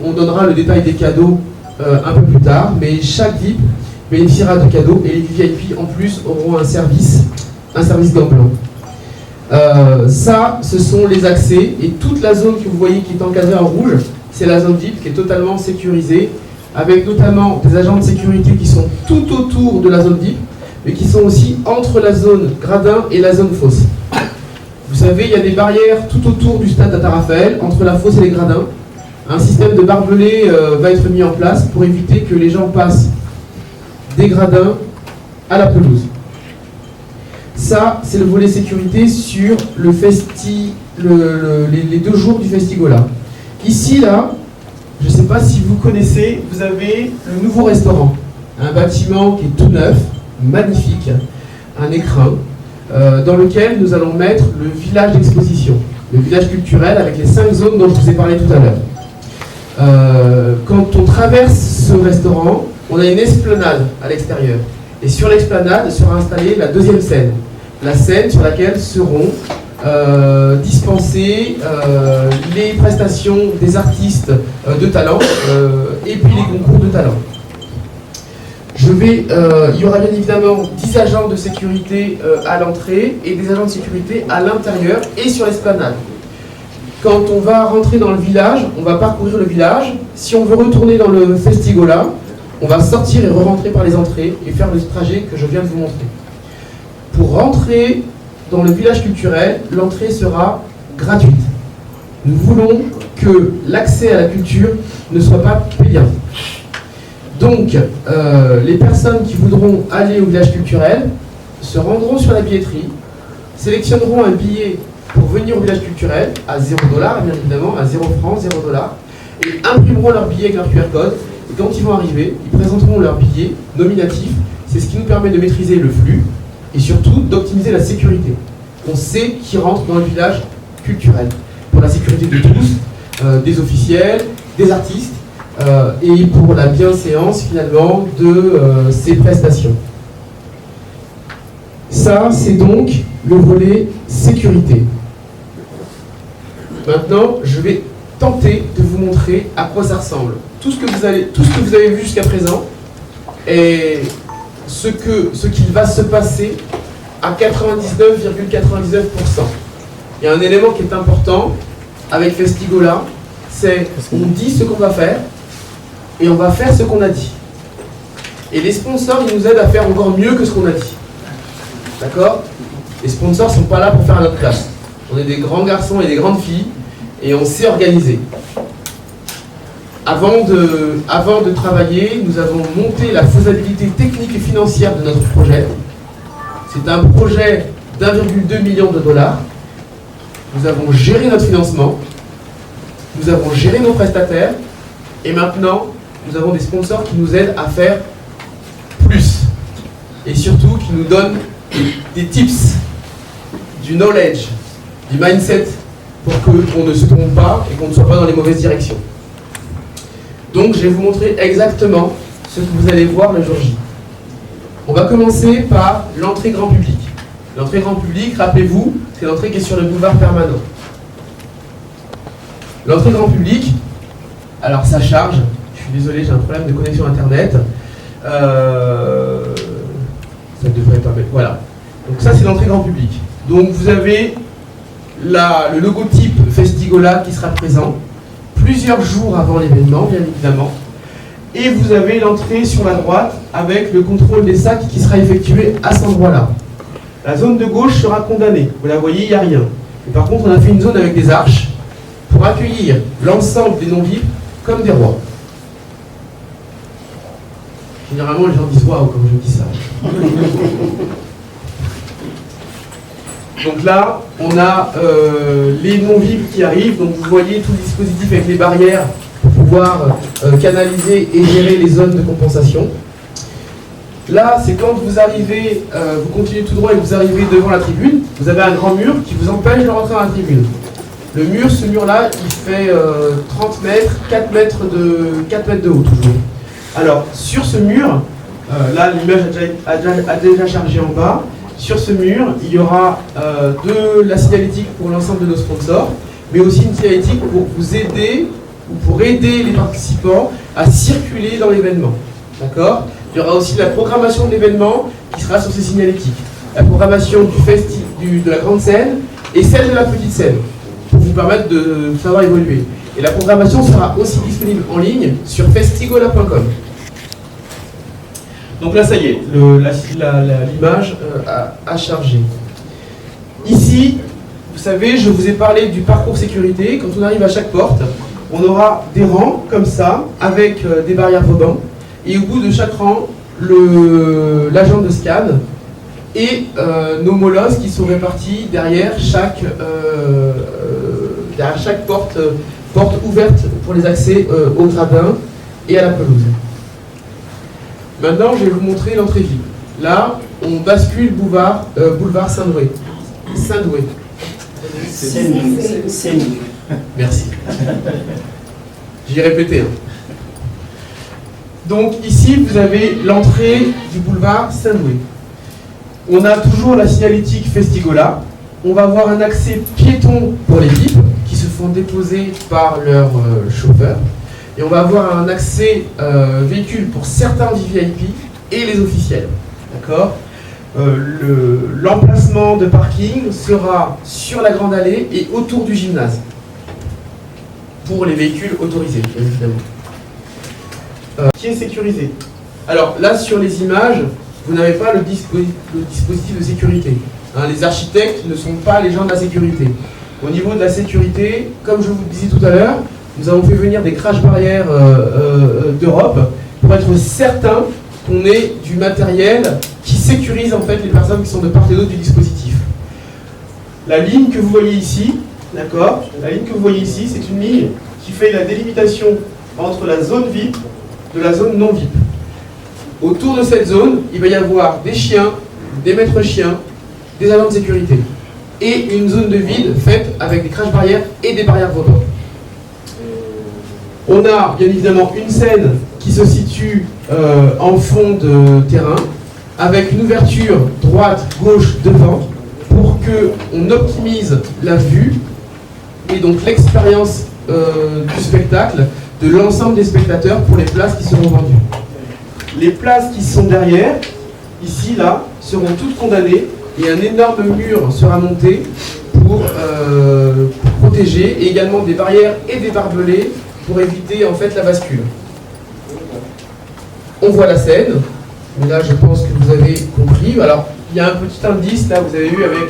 On donnera le détail des cadeaux un peu plus tard, mais chaque VIP bénéficiera de cadeaux et les VIP en plus auront un service un service Gamblin. Ça, ce sont les accès, et toute la zone que vous voyez qui est encadrée en rouge, c'est la zone VIP qui est totalement sécurisée, avec notamment des agents de sécurité qui sont tout autour de la zone VIP, mais qui sont aussi entre la zone gradin et la zone fosse. Vous savez, il y a des barrières tout autour du stade Tata Raphaël, entre la fosse et les gradins. Un système de barbelés va être mis en place pour éviter que les gens passent des gradins à la pelouse. Ça, c'est le volet sécurité sur le les 2 jours du Festigola. Ici, là, je ne sais pas si vous connaissez, vous avez le nouveau restaurant. Un bâtiment qui est tout neuf, magnifique, un écrin, dans lequel nous allons mettre le village d'exposition, le village culturel avec les 5 zones dont je vous ai parlé tout à l'heure. Quand on traverse ce restaurant, on a une esplanade à l'extérieur. Et sur l'esplanade sera installée la 2e scène. La scène sur laquelle seront dispensées les prestations des artistes de talent et puis les concours de talent. Il y aura bien évidemment 10 agents de sécurité à l'entrée et des agents de sécurité à l'intérieur et sur l'esplanade. Quand on va rentrer dans le village, on va parcourir le village. Si on veut retourner dans le Festigola, on va sortir et re-rentrer par les entrées et faire le trajet que je viens de vous montrer. Pour rentrer dans le village culturel, l'entrée sera gratuite. Nous voulons que l'accès à la culture ne soit pas payant. Donc, les personnes qui voudront aller au village culturel se rendront sur la billetterie, sélectionneront un billet pour venir au village culturel à 0 $, bien évidemment, à 0 francs, 0 $, et imprimeront leur billet avec leur QR code. Et quand ils vont arriver, ils présenteront leur billet nominatif. C'est ce qui nous permet de maîtriser le flux et surtout d'optimiser la sécurité. On sait qui rentre dans le village culturel pour la sécurité de tous, des officiels, des artistes, et pour la bienséance finalement de ces prestations. Ça, c'est donc le volet sécurité. Maintenant, je vais tenter de vous montrer à quoi ça ressemble. Tout ce que vous avez vu jusqu'à présent est ce qu'il va se passer à 99,99%. Il y a un élément qui est important avec Festigola, c'est on dit ce qu'on va faire et on va faire ce qu'on a dit. Et les sponsors, ils nous aident à faire encore mieux que ce qu'on a dit. D'accord? Les sponsors ne sont pas là pour faire notre place. On est des grands garçons et des grandes filles et on sait organiser. Avant de travailler, nous avons monté la faisabilité technique et financière de notre projet. C'est un projet d'1,2 million $. Nous avons géré notre financement, nous avons géré nos prestataires, et maintenant, nous avons des sponsors qui nous aident à faire plus. Et surtout, qui nous donnent des tips, du knowledge, du mindset, pour qu'on ne se trompe pas et qu'on ne soit pas dans les mauvaises directions. Donc, je vais vous montrer exactement ce que vous allez voir le jour J. On va commencer par l'entrée grand public. L'entrée grand public, rappelez-vous, c'est l'entrée qui est sur le boulevard permanent. L'entrée grand public, alors ça charge, je suis désolé, j'ai un problème de connexion internet. Ça devrait pas mettre, voilà. Donc ça, c'est l'entrée grand public. Donc vous avez le logotype Festigola qui sera présent plusieurs jours avant l'événement, bien évidemment. Et vous avez l'entrée sur la droite avec le contrôle des sacs qui sera effectué à cet endroit-là. La zone de gauche sera condamnée. Vous la voyez, il n'y a rien. Et par contre, on a fait une zone avec des arches pour accueillir l'ensemble des non-VIP comme des rois. Généralement, les gens disent waouh quand je dis ça. Donc là, on a les non-VIP qui arrivent. Donc vous voyez tout le dispositif avec les barrières pour pouvoir canaliser et gérer les zones de compensation. Là, c'est quand vous arrivez, vous continuez tout droit et vous arrivez devant la tribune, vous avez un grand mur qui vous empêche de rentrer dans la tribune. Le mur, ce mur-là, il fait 30 mètres, 4 mètres de haut toujours. Alors, sur ce mur, là l'image a déjà chargé en bas, sur ce mur, il y aura de la signalétique pour l'ensemble de nos sponsors, mais aussi une signalétique pour vous aider, ou pour aider les participants à circuler dans l'événement. D'accord ? Il y aura aussi la programmation de l'événement qui sera sur ces signalétiques. la programmation de la grande scène et celle de la petite scène, pour vous permettre de savoir évoluer. Et la programmation sera aussi disponible en ligne sur festigola.com. Donc là, ça y est, l'image a chargé. Ici, vous savez, je vous ai parlé du parcours sécurité. Quand on arrive à chaque porte, on aura des rangs comme ça, avec des barrières Vauban. Et au bout de chaque rang, l'agent de scan et nos molosses qui sont répartis derrière chaque porte ouverte pour les accès au gradin et à la pelouse. Maintenant, je vais vous montrer l'entrée VIP. Là, on bascule boulevard Saint-Doué. Saint-Doué. Merci. J'ai répété. Donc ici, vous avez l'entrée du boulevard Saint-Doué. On a toujours la signalétique Festigola. On va avoir un accès piéton pour les VIP qui se font déposer par leur chauffeur. Et on va avoir un accès véhicule pour certains VIP et les officiels. D'accord ? L'emplacement de parking sera sur la grande allée et autour du gymnase. Pour les véhicules autorisés, bien évidemment. Qui est sécurisé. Alors là, sur les images, vous n'avez pas le dispositif de sécurité. Hein, les architectes ne sont pas les gens de la sécurité. Au niveau de la sécurité, comme je vous le disais tout à l'heure, nous avons fait venir des crash barrières d'Europe pour être certain qu'on ait du matériel qui sécurise en fait les personnes qui sont de part et d'autre du dispositif. La ligne que vous voyez ici, d'accord, la ligne que vous voyez ici, c'est une ligne qui fait la délimitation entre la zone VIP de la zone non VIP. Autour de cette zone, il va y avoir des chiens, des maîtres chiens, des agents de sécurité et une zone de vide faite avec des crash barrières et des barrières Vauban. On a bien évidemment une scène qui se situe en fond de terrain avec une ouverture droite, gauche, devant pour qu'on optimise la vue et donc l'expérience du spectacle de l'ensemble des spectateurs pour les places qui seront vendues. Les places qui sont derrière, ici, là, seront toutes condamnées et un énorme mur sera monté pour protéger et également des barrières et des barbelés pour éviter en fait la bascule. On voit la scène, mais là je pense que vous avez compris. Alors il y a un petit indice là, vous avez vu avec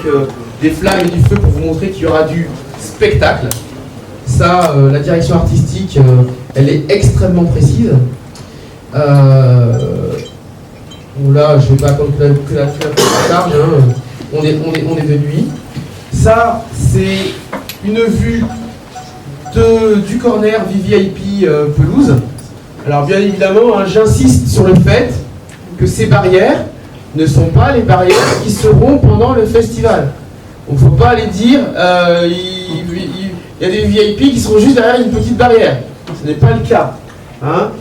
des flammes et du feu pour vous montrer qu'il y aura du spectacle. Ça, la direction artistique, elle est extrêmement précise. Bon là, je ne vais pas attendre que la charge, hein. On est de nuit. Ça, c'est une vue du corner VIP pelouse. Alors bien évidemment, hein, j'insiste sur le fait que ces barrières ne sont pas les barrières qui seront pendant le festival. Il ne faut pas aller dire il y a des VIP qui seront juste derrière une petite barrière. Ce n'est pas le cas. Hein.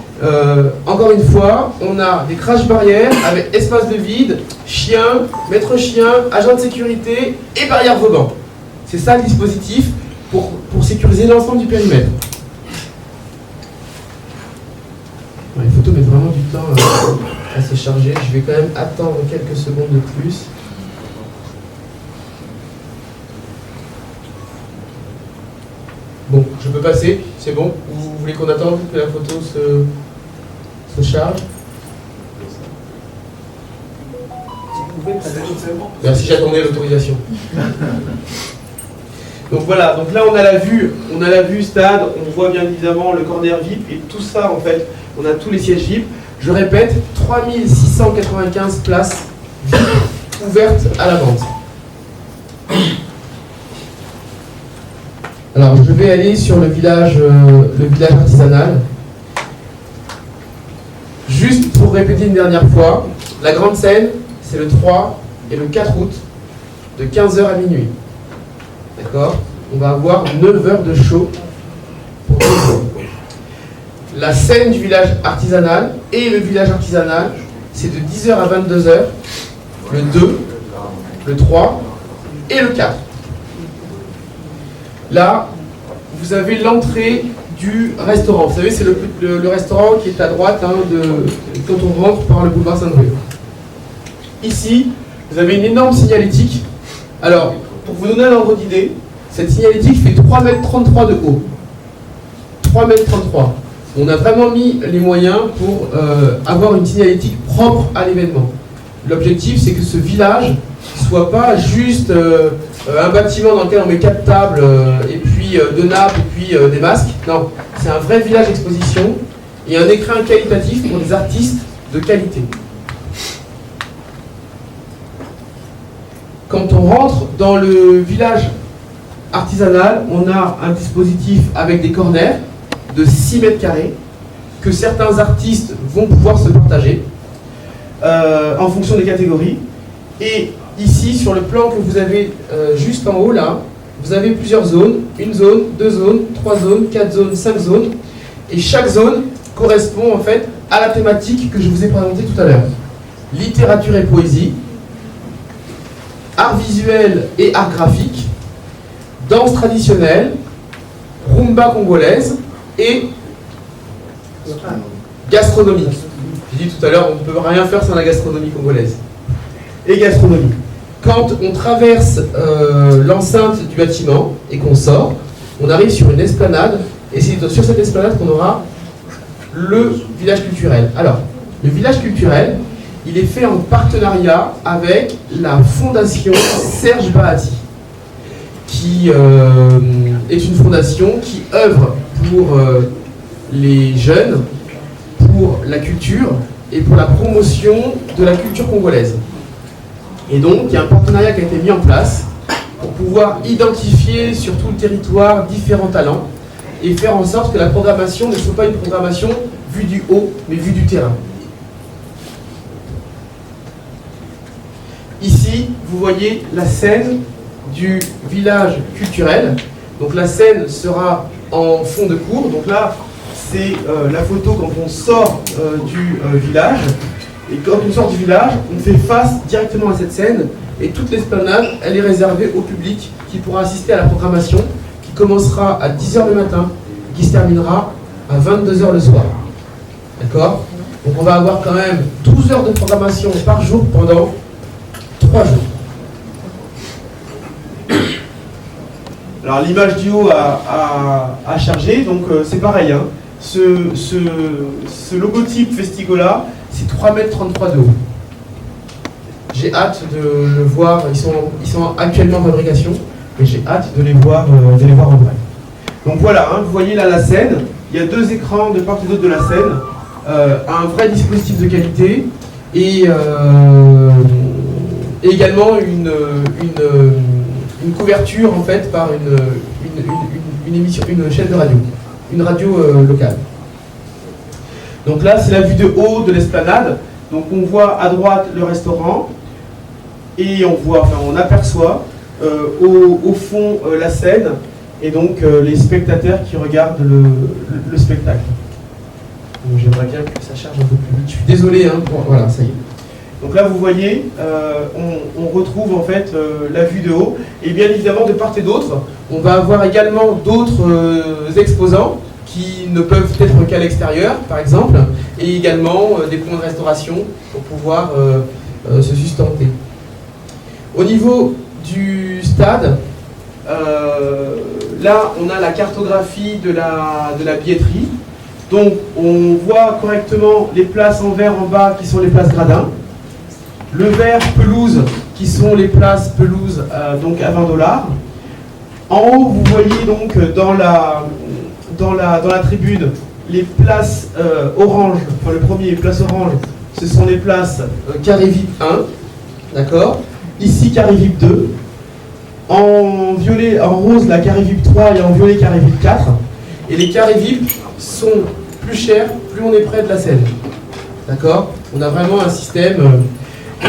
Encore une fois, on a des crash barrières avec espace de vide, chien, maître chien, agent de sécurité et barrière Vauban. C'est ça le dispositif pour sécuriser l'ensemble du périmètre. Les photos mettent vraiment du temps à se charger. Je vais quand même attendre quelques secondes de plus. Bon, je peux passer, c'est bon? Vous voulez qu'on attende que la photo se charge? Merci, j'attendais l'autorisation. Donc voilà, donc là on a la vue stade, on voit bien évidemment le corner VIP et tout ça en fait, on a tous les sièges VIP. Je répète, 3695 places VIP ouvertes à la vente. Alors je vais aller sur le village artisanal. Juste pour répéter une dernière fois, la grande scène, c'est le 3 et le 4 août, de 15h à minuit. D'accord? On va avoir 9 heures de show pour tout le monde. La scène du village artisanal et le village artisanal, c'est de 10h à 22h, le 2, le 3 et le 4. Là, vous avez l'entrée du restaurant. Vous savez, c'est le restaurant qui est à droite hein, quand on rentre par le boulevard Saint-Louis. Ici, vous avez une énorme signalétique. Alors, pour vous donner un ordre d'idée, cette signalétique fait 3,33 m de haut. 3,33 m. On a vraiment mis les moyens pour avoir une signalétique propre à l'événement. L'objectif, c'est que ce village ne soit pas juste un bâtiment dans lequel on met 4 tables et puis 2 nappes et puis des masques. Non, c'est un vrai village d'exposition et un écrin qualitatif pour des artistes de qualité. Quand on rentre dans le village artisanal, on a un dispositif avec des corners de 6 mètres carrés que certains artistes vont pouvoir se partager en fonction des catégories. Et ici, sur le plan que vous avez juste en haut là, vous avez plusieurs zones, une zone, 2 zones, 3 zones, 4 zones, 5 zones. Et chaque zone correspond en fait à la thématique que je vous ai présentée tout à l'heure. Littérature et poésie, art visuel et art graphique, danse traditionnelle, rumba congolaise et gastronomie. J'ai dit tout à l'heure, on ne peut rien faire sans la gastronomie congolaise. Et gastronomie. Quand on traverse l'enceinte du bâtiment et qu'on sort, on arrive sur une esplanade et c'est sur cette esplanade qu'on aura le village culturel. Alors, le village culturel, il est fait en partenariat avec la fondation Serge Bahati, qui est une fondation qui œuvre pour les jeunes, pour la culture et pour la promotion de la culture congolaise. Et donc, il y a un partenariat qui a été mis en place pour pouvoir identifier sur tout le territoire différents talents et faire en sorte que la programmation ne soit pas une programmation vue du haut, mais vue du terrain. Ici, vous voyez la scène du village culturel. Donc la scène sera en fond de cours. Donc là, c'est la photo quand on sort du village. Et quand on sort du village, on fait face directement à cette scène. Et toute l'esplanade, elle est réservée au public qui pourra assister à la programmation qui commencera à 10 h le matin et qui se terminera à 22 h le soir. D'accord? Donc on va avoir quand même 12 heures de programmation par jour pendant 3 jours. Alors l'image du haut à charger, donc c'est pareil. Hein. Ce logotype Festigola, c'est 3,33 m de haut. J'ai hâte de le voir, ils sont actuellement en fabrication, mais j'ai hâte de les voir en vrai. Donc voilà, hein, vous voyez là la scène, il y a 2 écrans de part et d'autre de la scène, un vrai dispositif de qualité et également une couverture en fait par une chaîne de radio, une radio locale. Donc là c'est la vue de haut de l'esplanade. Donc on voit à droite le restaurant et on aperçoit au fond la scène et donc les spectateurs qui regardent le spectacle. J'aimerais bien que ça charge un peu plus vite. Je suis désolé, hein, voilà, ça y est. Donc là vous voyez, on retrouve en fait la vue de haut et bien évidemment de part et d'autre, on va avoir également d'autres exposants qui ne peuvent être qu'à l'extérieur par exemple et également des points de restauration pour pouvoir se sustenter. Au niveau du stade, là on a la cartographie de la billetterie. Donc on voit correctement les places en vert en bas qui sont les places gradins. Le vert pelouse qui sont les places pelouse donc à 20 $. En haut vous voyez donc dans la tribune les places orange, enfin le premier place orange, ce sont les places carré VIP 1, d'accord. Ici carré VIP 2, en violet, en rose la carré VIP 3 et en violet carré VIP 4. Et les carrés VIP sont plus chers, plus on est près de la scène. D'accord? On a vraiment un système.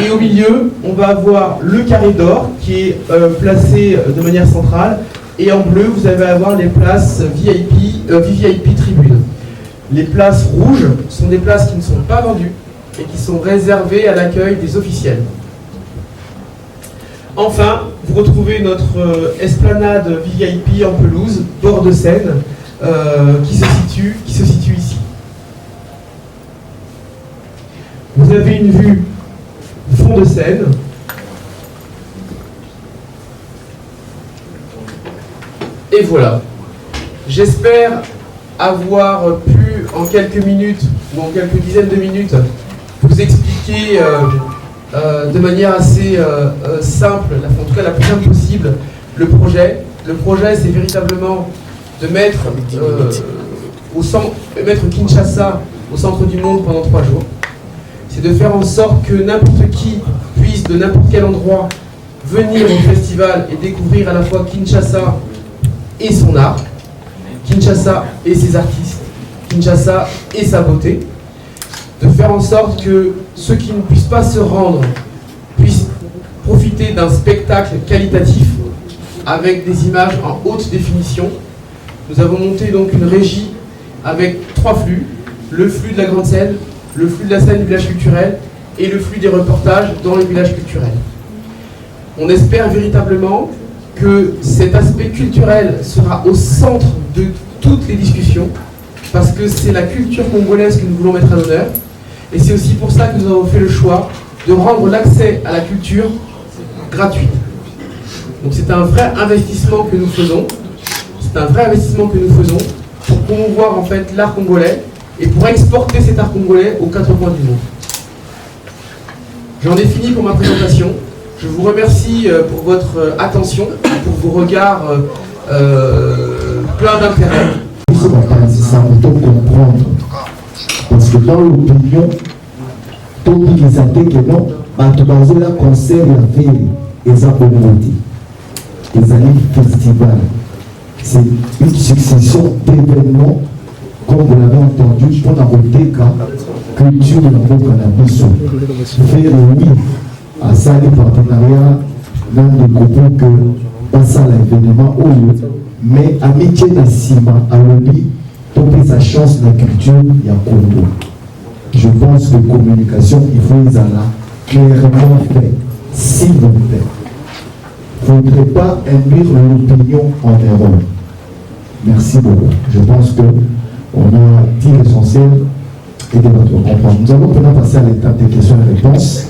Et au milieu, on va avoir le carré d'or qui est placé de manière centrale. Et en bleu, vous allez avoir les places VIP tribune. Les places rouges sont des places qui ne sont pas vendues et qui sont réservées à l'accueil des officiels. Enfin, vous retrouvez notre esplanade VIP en pelouse, bord de Seine, qui se situe ici. Vous avez une vue fond de Seine, Et voilà. J'espère avoir pu, en quelques minutes, ou en quelques dizaines de minutes, vous expliquer de manière assez simple, en tout cas la plus simple possible, le projet. Le projet, c'est véritablement de mettre, mettre Kinshasa au centre du monde pendant 3 jours. C'est de faire en sorte que n'importe qui puisse, de n'importe quel endroit, venir au festival et découvrir à la fois Kinshasa et son art, Kinshasa et ses artistes, Kinshasa et sa beauté, de faire en sorte que ceux qui ne puissent pas se rendre puissent profiter d'un spectacle qualitatif avec des images en haute définition. Nous avons monté donc une régie avec 3 flux, le flux de la grande scène, le flux de la scène du village culturel et le flux des reportages dans le village culturel. On espère véritablement que cet aspect culturel sera au centre de toutes les discussions, parce que c'est la culture congolaise que nous voulons mettre à l'honneur, et c'est aussi pour ça que nous avons fait le choix de rendre l'accès à la culture gratuit. Donc c'est un vrai investissement que nous faisons, pour promouvoir en fait l'art congolais et pour exporter cet art congolais aux 4 coins du monde. J'en ai fini pour ma présentation. Je vous remercie pour votre attention, pour vos regards pleins d'intérêt. Ça on doit comprendre. Parce que dans l'opinion, tout les athées que non, tout le concert la vie et sa communauté. Les années festival. C'est une succession d'événements, comme vous l'avez entendu, pour la culture de la cannabis. Faire oui à ça les partenariats, l'un des groupes que passe à l'événement, mais amitié d'Assima à l'OBI, pour sa chance de la culture, il y a Congo. Je pense que communication, il faut les aller clairement fait, s'il vous plaît. Il ne faudrait pas induire l'opinion en erreur. Merci beaucoup. Je pense qu'on a dit l'essentiel et de votre comprendre. Nous allons maintenant passer à l'étape des questions et réponses.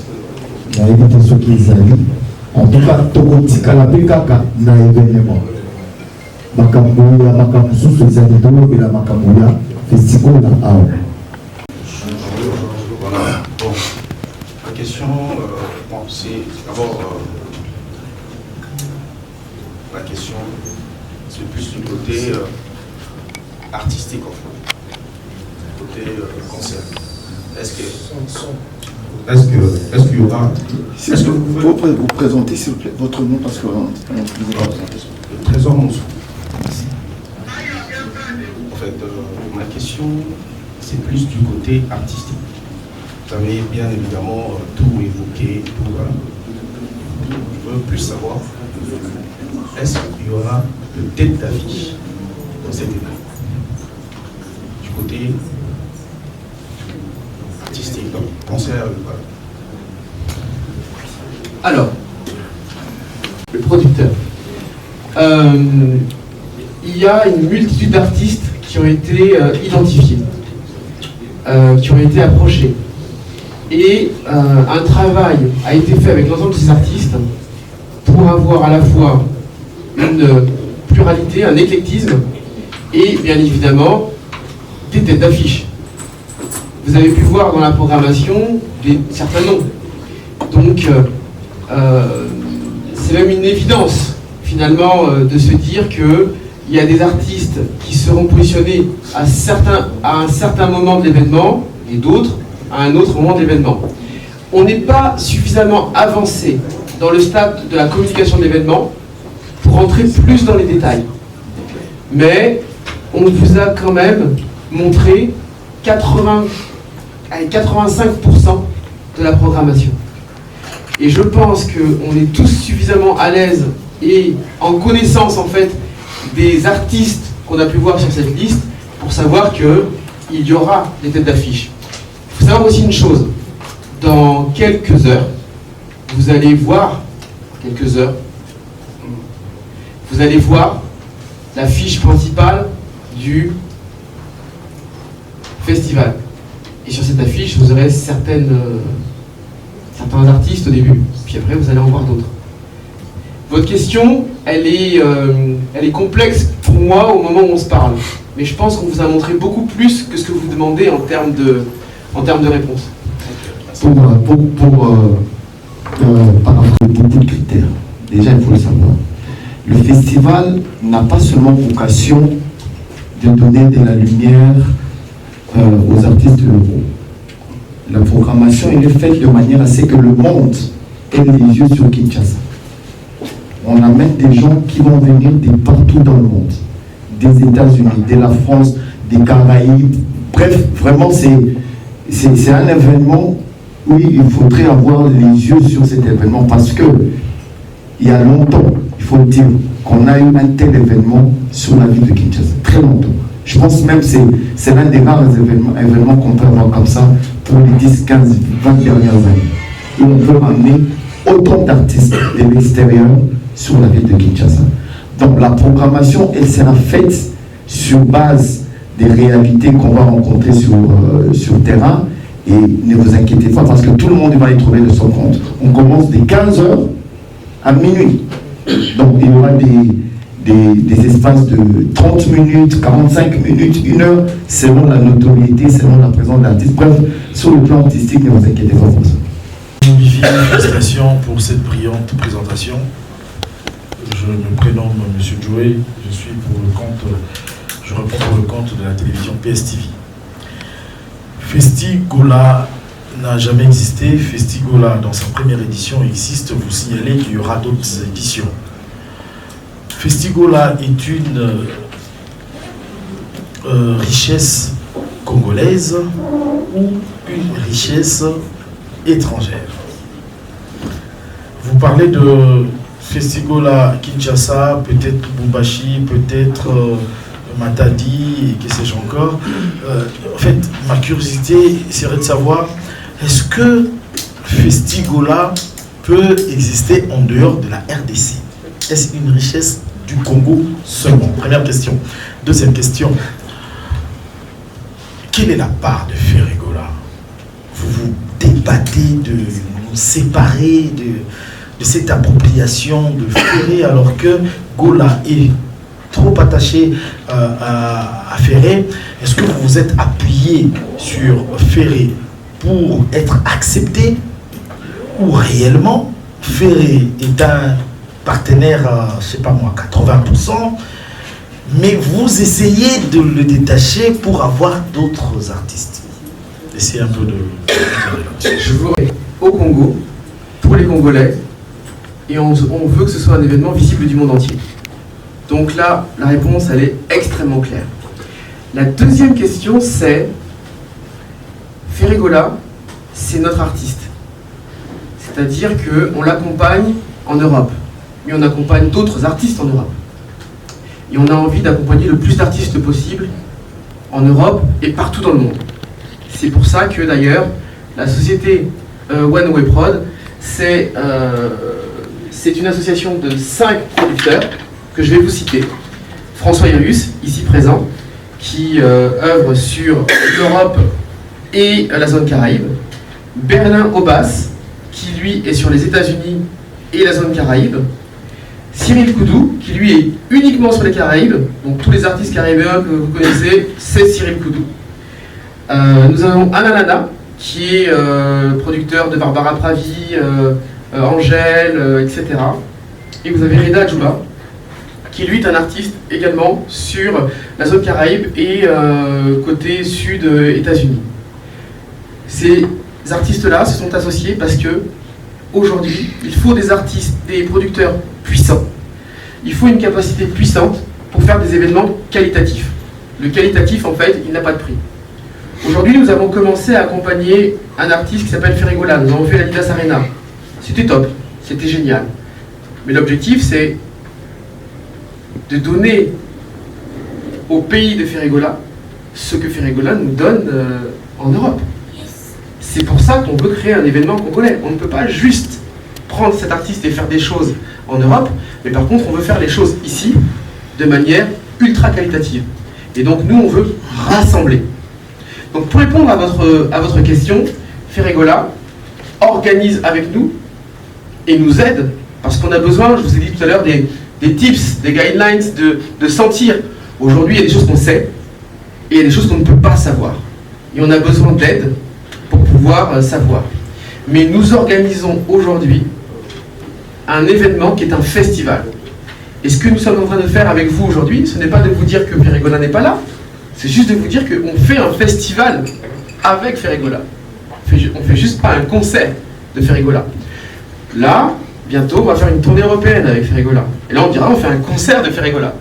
Il y a des questions qui les allient. En tout cas, Tokotika la Pekaka n'a événement. Makamouya, Makamoussou, les adédons et la Makamouya, Festival la Ao. Voilà. Bon, la question, c'est d'abord la question, c'est plus du côté artistique en fait, côté concert. Est-ce qu'il y aura... Est-ce que vous pouvez vous présenter s'il vous plaît votre nom parce que vous le Trésor Monceau. En fait, ma question, c'est plus du côté artistique. Vous avez bien évidemment tout évoqué, tout, voilà. Je veux plus savoir, est-ce qu'il y aura de tête d'affiche dans cet événement du côté artistique, donc concert, voilà. Alors, le producteur. Il y a une multitude d'artistes qui ont été identifiés, qui ont été approchés. Et un travail a été fait avec l'ensemble de ces artistes pour avoir à la fois une pluralité, un éclectisme et bien évidemment des têtes d'affiche. Vous avez pu voir dans la programmation certains noms. Donc c'est même une évidence finalement de se dire qu'il y a des artistes qui seront positionnés à un certain moment de l'événement et d'autres à un autre moment de l'événement. On n'est pas suffisamment avancé dans le stade de la communication de l'événement pour rentrer plus dans les détails. Mais on vous a quand même montré 85% de la programmation. Et je pense qu'on est tous suffisamment à l'aise et en connaissance en fait des artistes qu'on a pu voir sur cette liste pour savoir qu'il y aura des têtes d'affiche. Il faut savoir aussi une chose, dans quelques heures, vous allez voir l'affiche principale du festival. Et sur cette affiche, vous aurez certains artistes au début, puis après vous allez en voir d'autres. Votre question, elle est complexe pour moi au moment où on se parle. Mais je pense qu'on vous a montré beaucoup plus que ce que vous demandez en termes de réponse. Par rapport à beaucoup de critères, déjà il faut le savoir. Le festival n'a pas seulement vocation de donner de la lumière aux artistes locaux. La programmation elle est faite de manière à ce que le monde ait les yeux sur Kinshasa. On amène des gens qui vont venir de partout dans le monde, des États-Unis, de la France, des Caraïbes. Bref, vraiment c'est un événement où il faudrait avoir les yeux sur cet événement parce que il y a longtemps, il faut dire, qu'on a eu un tel événement sur la ville de Kinshasa. Très longtemps. Je pense même que c'est l'un des rares événements qu'on peut avoir comme ça pour les 10, 15, 20 dernières années. Et on peut ramener autant d'artistes de l'extérieur sur la ville de Kinshasa. Donc la programmation, elle sera faite sur base des réalités qu'on va rencontrer sur le terrain. Et ne vous inquiétez pas parce que tout le monde va y trouver de son compte. On commence de 15h à minuit. Donc il y aura des espaces de 30 minutes, 45 minutes, 1 heure, selon la notoriété, selon la présence de l'artiste. Bref, sur le plan artistique, ne vous inquiétez pas pour ça. Félicitations pour cette brillante présentation. Je me prénomme M. Joey, je réponds pour le compte de la télévision PSTV. Festigola n'a jamais existé. Festigola, dans sa première édition, existe. Vous signalez qu'il y aura d'autres éditions. Festigola est une richesse congolaise ou une richesse étrangère. Vous parlez de Festigola Kinshasa, peut-être Bumbashi, peut-être Matadi, et que sais-je encore. En fait, ma curiosité serait de savoir, est-ce que Festigola peut exister en dehors de la RDC? Est-ce une richesse du Congo seulement? Première question. Deuxième question. Quelle est la part de Ferregola? Vous vous débattez de nous séparer de cette appropriation de Ferré alors que Gola est trop attaché à Ferré. Est-ce que vous vous êtes appuyé sur Ferré pour être accepté ou réellement Ferré est un partenaire à, je sais pas moi, 80%, mais vous essayez de le détacher pour avoir d'autres artistes? Essayez un peu de... Je vous au Congo, pour les Congolais, et on veut que ce soit un événement visible du monde entier. Donc là, la réponse, elle est extrêmement claire. La deuxième question, c'est Ferregola, c'est notre artiste. C'est-à-dire qu'on l'accompagne en Europe, mais on accompagne d'autres artistes en Europe. Et on a envie d'accompagner le plus d'artistes possible en Europe et partout dans le monde. C'est pour ça que d'ailleurs, la société One Way Prod, c'est une association de 5 producteurs que je vais vous citer. François Hirus, ici présent, qui œuvre sur l'Europe et la zone Caraïbe. Berlin Aubas, qui lui est sur les États-Unis et la zone Caraïbe. Cyril Koudou, qui lui est uniquement sur les Caraïbes. Donc tous les artistes caribéens que vous connaissez, c'est Cyril Koudou. Nous avons Alain Lana, qui est producteur de Barbara Pravi, Angèle, etc. Et vous avez Reda Djouba, qui lui est un artiste également sur la zone Caraïbe et côté sud États-Unis. Ces artistes-là se sont associés parce que aujourd'hui, il faut des artistes, des producteurs puissants. Il faut une capacité puissante pour faire des événements qualitatifs. Le qualitatif, en fait, il n'a pas de prix. Aujourd'hui, nous avons commencé à accompagner un artiste qui s'appelle Ferregola. Nous avons fait l'Adidas Arena. C'était top, c'était génial. Mais l'objectif, c'est de donner au pays de Ferregola ce que Ferregola nous donne en Europe. C'est pour ça qu'on veut créer un événement congolais. On ne peut pas juste prendre cet artiste et faire des choses en Europe, mais par contre, on veut faire les choses ici de manière ultra qualitative. Et donc, nous, on veut rassembler. Donc, pour répondre à votre question, Ferregola organise avec nous et nous aide, parce qu'on a besoin, je vous ai dit tout à l'heure, des des tips, des guidelines, de sentir. Aujourd'hui, il y a des choses qu'on sait et il y a des choses qu'on ne peut pas savoir. Et on a besoin d'aide pour pouvoir savoir. Mais nous organisons aujourd'hui un événement qui est un festival. Et ce que nous sommes en train de faire avec vous aujourd'hui, ce n'est pas de vous dire que Ferregola n'est pas là, c'est juste de vous dire qu'on fait un festival avec Ferregola. On fait juste pas un concert de Ferregola. Là, bientôt, on va faire une tournée européenne avec Ferregola. Et là, on dira, on fait un concert de Ferregola.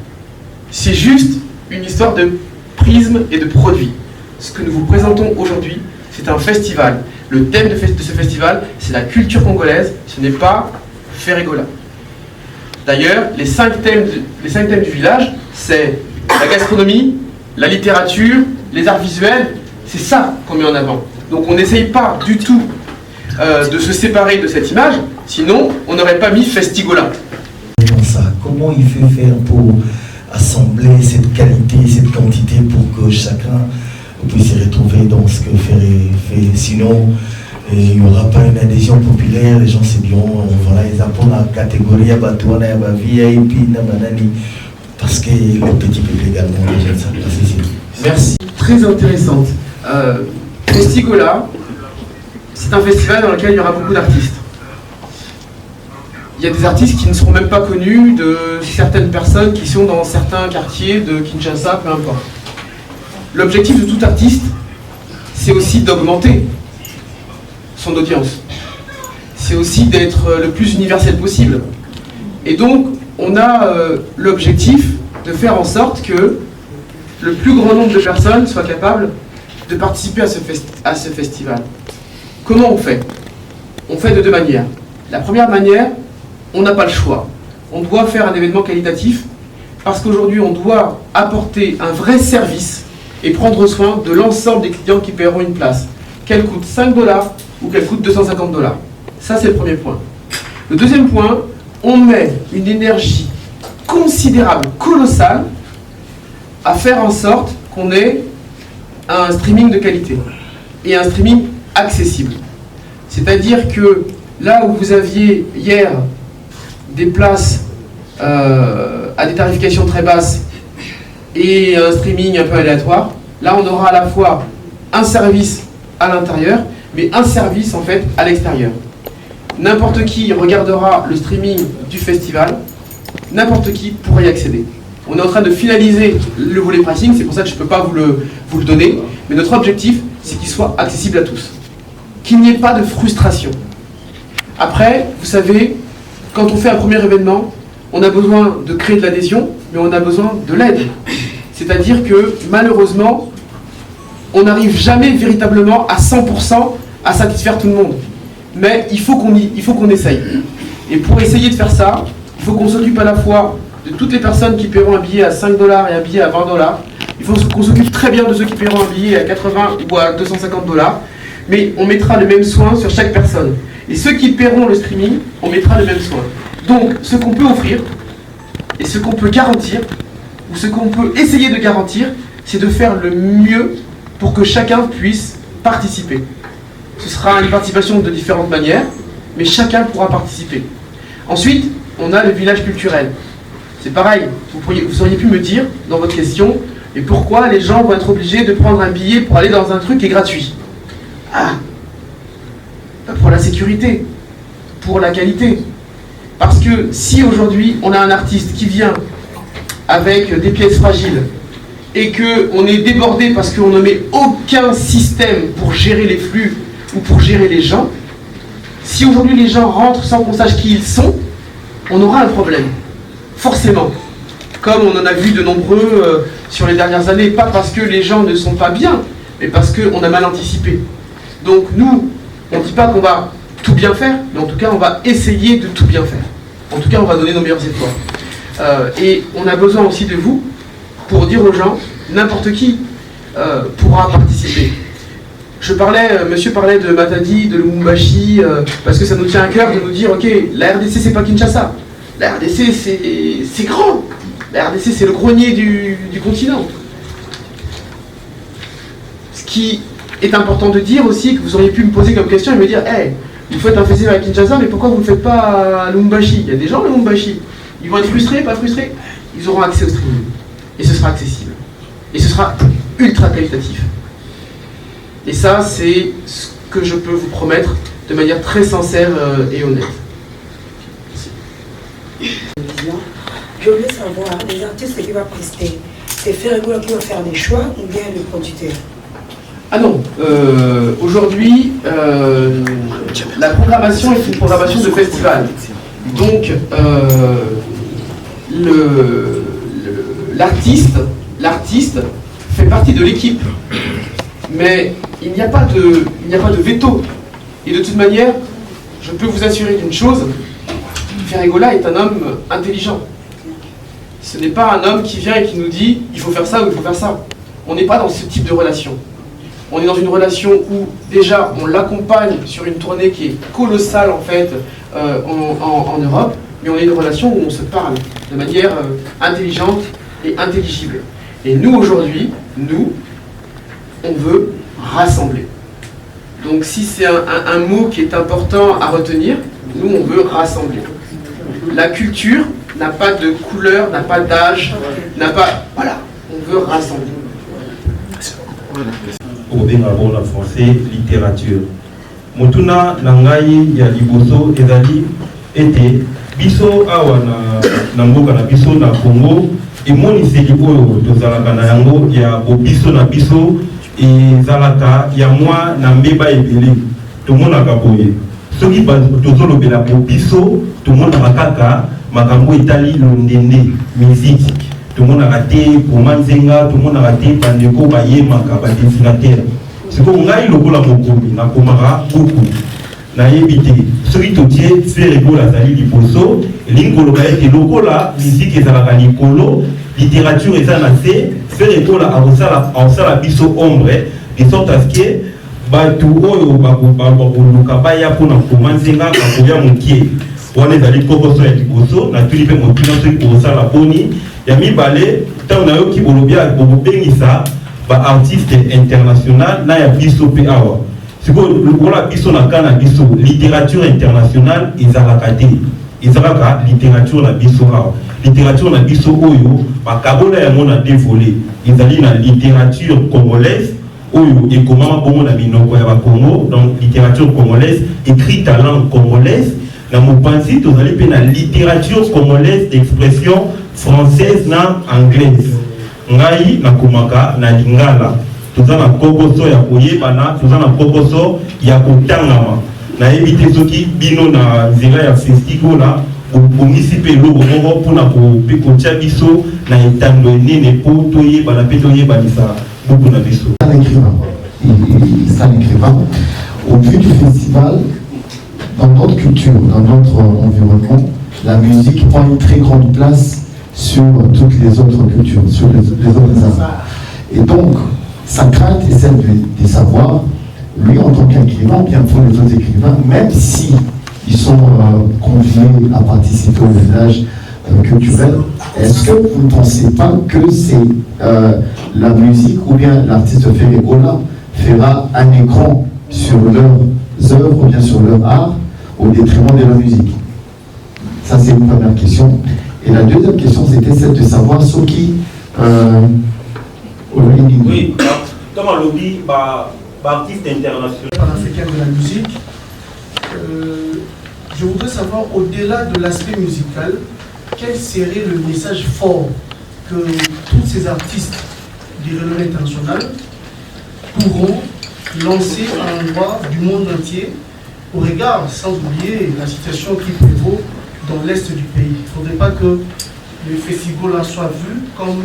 C'est juste une histoire de prisme et de produit. Ce que nous vous présentons aujourd'hui, c'est un festival. Le thème de ce festival, c'est la culture congolaise, ce n'est pas Ferregola. D'ailleurs, les 5 thèmes du village, c'est la gastronomie, la littérature, les arts visuels, c'est ça qu'on met en avant. Donc on n'essaye pas du tout de se séparer de cette image, sinon on n'aurait pas mis Festigola. Comment il fait faire pour assembler cette qualité, cette quantité pour que chacun puisse se retrouver dans ce que fait. Sinon, il n'y aura pas une adhésion populaire, les gens se diront, voilà, ils apprennent la catégorie, VIP, parce que le petit peuple également, les gens savent passer. Merci, très intéressante. Festigola, c'est un festival dans lequel il y aura beaucoup d'artistes. Il y a des artistes qui ne seront même pas connus de certaines personnes qui sont dans certains quartiers de Kinshasa, peu importe. L'objectif de tout artiste, c'est aussi d'augmenter son audience. C'est aussi d'être le plus universel possible. Et donc, on a l'objectif de faire en sorte que le plus grand nombre de personnes soient capables de participer à ce festival. Comment on fait? On fait de 2 manières. La première manière, on n'a pas le choix. On doit faire un événement qualitatif parce qu'aujourd'hui, on doit apporter un vrai service et prendre soin de l'ensemble des clients qui paieront une place, qu'elle coûte 5 $ ou qu'elle coûte 250 $. Ça, c'est le premier point. Le deuxième point, on met une énergie considérable, colossale, à faire en sorte qu'on ait un streaming de qualité et un streaming accessible. C'est-à-dire que là où vous aviez hier des places à des tarifications très basses et un streaming un peu aléatoire, là on aura à la fois un service à l'intérieur, mais un service en fait à l'extérieur. N'importe qui regardera le streaming du festival, n'importe qui pourra y accéder. On est en train de finaliser le volet pricing, c'est pour ça que je ne peux pas vous le donner, mais notre objectif, c'est qu'il soit accessible à tous. Qu'il n'y ait pas de frustration. Après, vous savez, quand on fait un premier événement, on a besoin de créer de l'adhésion, mais on a besoin de l'aide. C'est-à-dire que, malheureusement, on n'arrive jamais véritablement à 100% à satisfaire tout le monde. Mais il faut qu'on essaye. Et pour essayer de faire ça, il faut qu'on s'occupe à la fois de toutes les personnes qui paieront un billet à 5 $ et un billet à 20 $. Il faut qu'on s'occupe très bien de ceux qui paieront un billet à 80 ou à 250 $. Mais on mettra le même soin sur chaque personne. Et ceux qui paieront le streaming, on mettra le même soin. Donc, ce qu'on peut offrir, et ce qu'on peut garantir, ou ce qu'on peut essayer de garantir, c'est de faire le mieux pour que chacun puisse participer. Ce sera une participation de différentes manières, mais chacun pourra participer. Ensuite, on a le village culturel. C'est pareil, vous auriez pu me dire, dans votre question, et pourquoi les gens vont être obligés de prendre un billet pour aller dans un truc qui est gratuit? Ah, pour la sécurité, pour la qualité. Parce que si aujourd'hui on a un artiste qui vient avec des pièces fragiles et qu'on est débordé parce qu'on ne met aucun système pour gérer les flux ou pour gérer les gens, si aujourd'hui les gens rentrent sans qu'on sache qui ils sont, on aura un problème. Forcément. Comme on en a vu de nombreux sur les dernières années, pas parce que les gens ne sont pas bien, mais parce qu'on a mal anticipé. Donc nous, on ne dit pas qu'on va tout bien faire, mais en tout cas on va essayer de tout bien faire. En tout cas on va donner nos meilleurs efforts. Et on a besoin aussi de vous pour dire aux gens, n'importe qui pourra participer. Monsieur parlait de Matadi, de Lubumbashi, parce que ça nous tient à cœur de nous dire, ok, la RDC c'est pas Kinshasa, la RDC c'est grand, la RDC c'est le grenier du continent. Ce qui est important de dire aussi, que vous auriez pu me poser comme question et me dire, hey, vous faites un festival à Kinshasa, mais pourquoi vous ne le faites pas à Lubumbashi? Il y a des gens à Lubumbashi, Ils vont être frustrés, pas frustrés, ils auront accès au streaming. Et ce sera accessible. Et ce sera ultra qualitatif. Et ça, c'est ce que je peux vous promettre de manière très sincère et honnête. Je voulais savoir, les artistes qui vont prester, c'est Ferregola qui va faire des choix ou bien le producteur? Ah non, aujourd'hui, la programmation est une programmation de festival. Donc, l'artiste fait partie de l'équipe, mais il n'y a pas de veto. Et de toute manière, je peux vous assurer d'une chose, Ferregola est un homme intelligent. Ce n'est pas un homme qui vient et qui nous dit il faut faire ça ou il faut faire ça. On n'est pas dans ce type de relation. On est dans une relation où déjà on l'accompagne sur une tournée qui est colossale en fait en Europe, mais on est une relation où on se parle de manière intelligente et intelligible. Et nous aujourd'hui, on veut rassembler. Donc si c'est un mot qui est important à retenir, nous on veut rassembler. La culture n'a pas de couleur, n'a pas d'âge, n'a pas... Voilà, on veut rassembler. Obenga bona français littérature. Motuna nangai ya liboso ezali ete biso awa na mboka na biso na Congo emoniseli oyo tozalaka na yango ya bobiso na biso ezalaka ya mwa na mbeba ebele tomonaka boye soki tozolobela bobiso tomonaka kaka makambo etali londende musique tomonaka te poma nzenga tomonaka te bandeko bayemaka badesinatere siko ngai lokola mokomi nakomaka buku nayebi te soki totie Ferregola azali liboso elingi koloba ete lokola musique ezalaka likolo littérature eza na se Ferregola akosala biso ombre de sorte à ce que bato oyo bakoluka baya mpona koma nzenga bakoya mokie wana ezali kokoso ya liboso natuli mpe motuna soki kosala boni ya mibale ntango nayoki bolobia bobengisa baartiste international na ya biso mpe awa sikoyo lokola biso na ka na biso littérature internationale ezalaka te ezalaka littérature na biso awa littérature na biso oyo bakabola yango na dévolé ezali na littérature congolaise oyo ekomama bongo na minoko ya bakongo donc littérature congolaise écrite à langue congolaise na mopanzi tozali mpe na littérature congolaise d'expression française na anglaise ngai nakomaka na lingala toza na kokoso ya koyebana toza na kokoso ya kotangama nayebi te soki bino na nzela ya festigola bongisi mpe eloko moko mpona kotia biso na etando enene mpo toyebana mpe toyebanisa buku na biso. C'est un écrivain. Au vu du festival, dans notre culture, dans notre environnement, la musique prend une très grande place sur toutes les autres cultures, sur les autres arts. Et donc, sa crainte est celle de savoir, lui en tant qu'écrivain, bien pour les autres écrivains, même si ils sont conviés à participer au village culturel, est-ce que vous ne pensez pas que c'est la musique ou bien l'artiste Ferregola fera un écran sur leurs œuvres ou bien sur leur art au détriment de la musique? Ça, c'est une première question. Et la deuxième question, c'était celle de savoir ce qui... oui, comme on lobby, artiste international. Panafricain de la musique, je voudrais savoir, au-delà de l'aspect musical, quel serait le message fort que tous ces artistes du renommée international pourront lancer à l'endroit du monde entier au regard, sans oublier la situation qui prévaut dans l'Est du pays. Il ne faudrait pas que le festival soit vu comme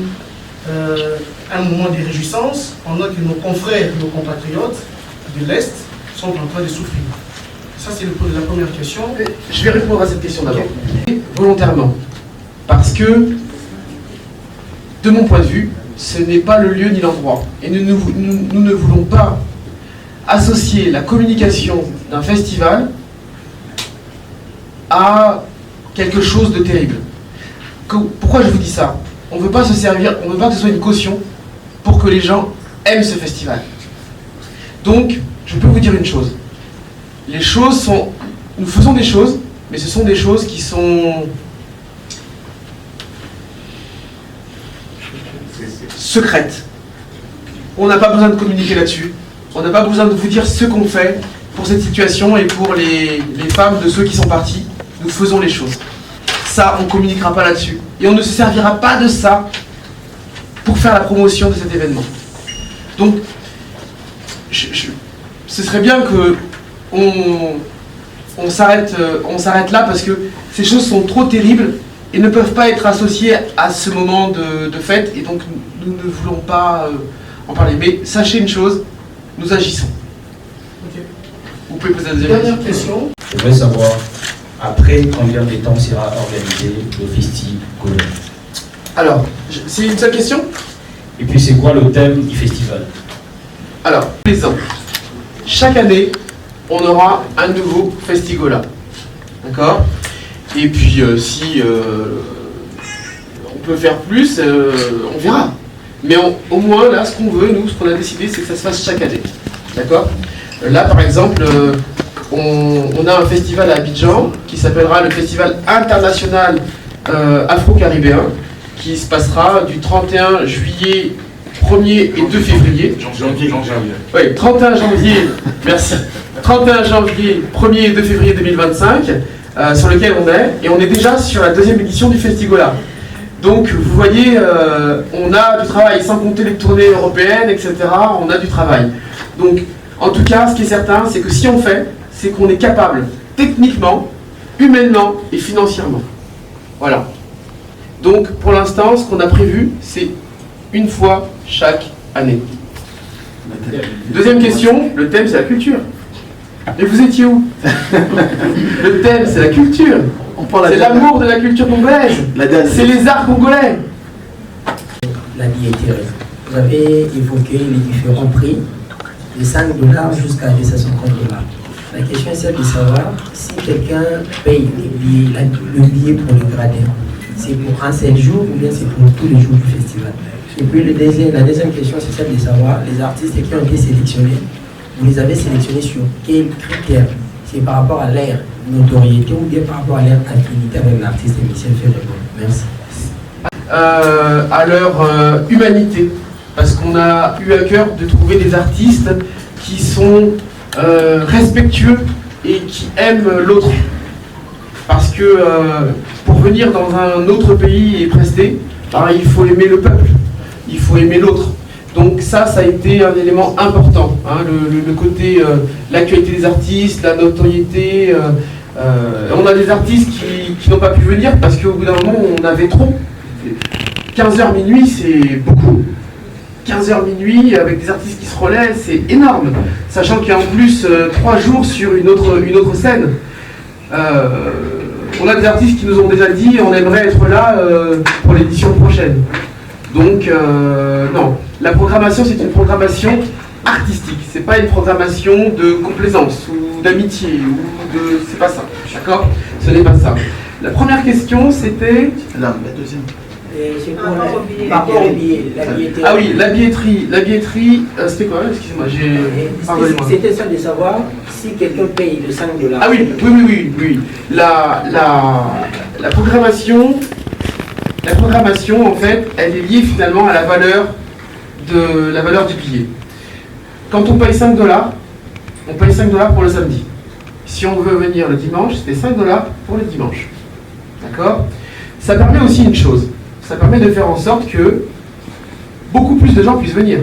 un moment de réjouissance pendant que nos confrères, nos compatriotes de l'Est sont en train de souffrir. Ça, c'est la première question. Je vais répondre à cette question d'abord. Volontairement. Parce que, de mon point de vue, ce n'est pas le lieu ni l'endroit. Et nous ne voulons pas associer la communication d'un festival à quelque chose de terrible. Pourquoi je vous dis ça? On ne veut pas se servir, on ne veut pas que ce soit une caution pour que les gens aiment ce festival. Donc, je peux vous dire une chose. Les choses sont... Nous faisons des choses, mais ce sont des choses qui sont secrète. On n'a pas besoin de communiquer là-dessus. On n'a pas besoin de vous dire ce qu'on fait pour cette situation et pour les femmes de ceux qui sont partis. Nous faisons les choses. Ça, on ne communiquera pas là-dessus. Et on ne se servira pas de ça pour faire la promotion de cet événement. Donc, ce serait bien que on s'arrête là parce que ces choses sont trop terribles et ne peuvent pas être associées à ce moment de fête. Et donc, nous ne voulons pas en parler. Mais sachez une chose, nous agissons. Okay. Vous pouvez poser la deuxième question. Je voudrais savoir, après combien de temps sera organisé le festival? Alors, c'est une seule question? Et puis c'est quoi le thème du festival? Alors, les ans. Chaque année, on aura un nouveau Festigola. D'accord? Et puis, si on peut faire plus, on verra. Mais au moins, là, ce qu'on veut, nous, ce qu'on a décidé, c'est que ça se fasse chaque année. D'accord? Là, par exemple, on a un festival à Abidjan qui s'appellera le Festival international afro-caribéen qui se passera du 31 juillet 1er et 2 février. Janvier. Oui, 31 janvier, merci. 31 janvier, 1er et 2 février 2025, sur lequel on est. Et on est déjà sur la deuxième édition du Festigola. Donc, vous voyez, on a du travail, sans compter les tournées européennes, etc. On a du travail. Donc, en tout cas, ce qui est certain, c'est que si on fait, c'est qu'on est capable, techniquement, humainement et financièrement. Voilà. Donc, pour l'instant, ce qu'on a prévu, c'est une fois chaque année. Deuxième question, le thème, c'est la culture. Et vous étiez où? Le thème, c'est la culture. C'est l'amour de la culture congolaise. C'est les arts congolais. La billetterie. Vous avez évoqué les différents prix, de $5 jusqu'à $250. La question est celle de savoir si quelqu'un paye le billet pour le gradin. C'est pour un seul jour ou bien c'est pour tous les jours du festival. Et puis la deuxième question, c'est celle de savoir les artistes qui ont été sélectionnés, vous les avez sélectionnés sur quels critères? C'est par rapport à leur notoriété ou bien par rapport à leur affinité avec l'artiste Michel Ferregola? Merci. À leur humanité, parce qu'on a eu à cœur de trouver des artistes qui sont respectueux et qui aiment l'autre. Parce que pour venir dans un autre pays et prester, il faut aimer le peuple, il faut aimer l'autre. Donc ça a été un élément important, hein, le côté, l'actualité des artistes, la notoriété. On a des artistes qui n'ont pas pu venir parce qu'au bout d'un moment, on avait trop. 15h minuit, c'est beaucoup. 15h minuit, avec des artistes qui se relaient, c'est énorme. Sachant qu'il y a en plus 3 jours sur une autre scène. On a des artistes qui nous ont déjà dit on aimerait être là pour l'édition prochaine. Donc, non. La programmation, c'est une programmation artistique. C'est pas une programmation de complaisance ou d'amitié ou de... C'est pas ça. D'accord? Ce n'est pas ça. La première question, c'était... La deuxième. C'est pour par rapport au billet, la billetterie. Ah oui, la billetterie, c'était quoi? Excusez-moi, c'était ça de savoir si quelqu'un paye le $5. Ah oui. La programmation, en fait, elle est liée finalement à la valeur du billet. Quand on paye $5, on paye $5 pour le samedi. Si on veut venir le dimanche, c'est $5 pour le dimanche. D'accord? Ça permet aussi une chose. Ça permet de faire en sorte que beaucoup plus de gens puissent venir.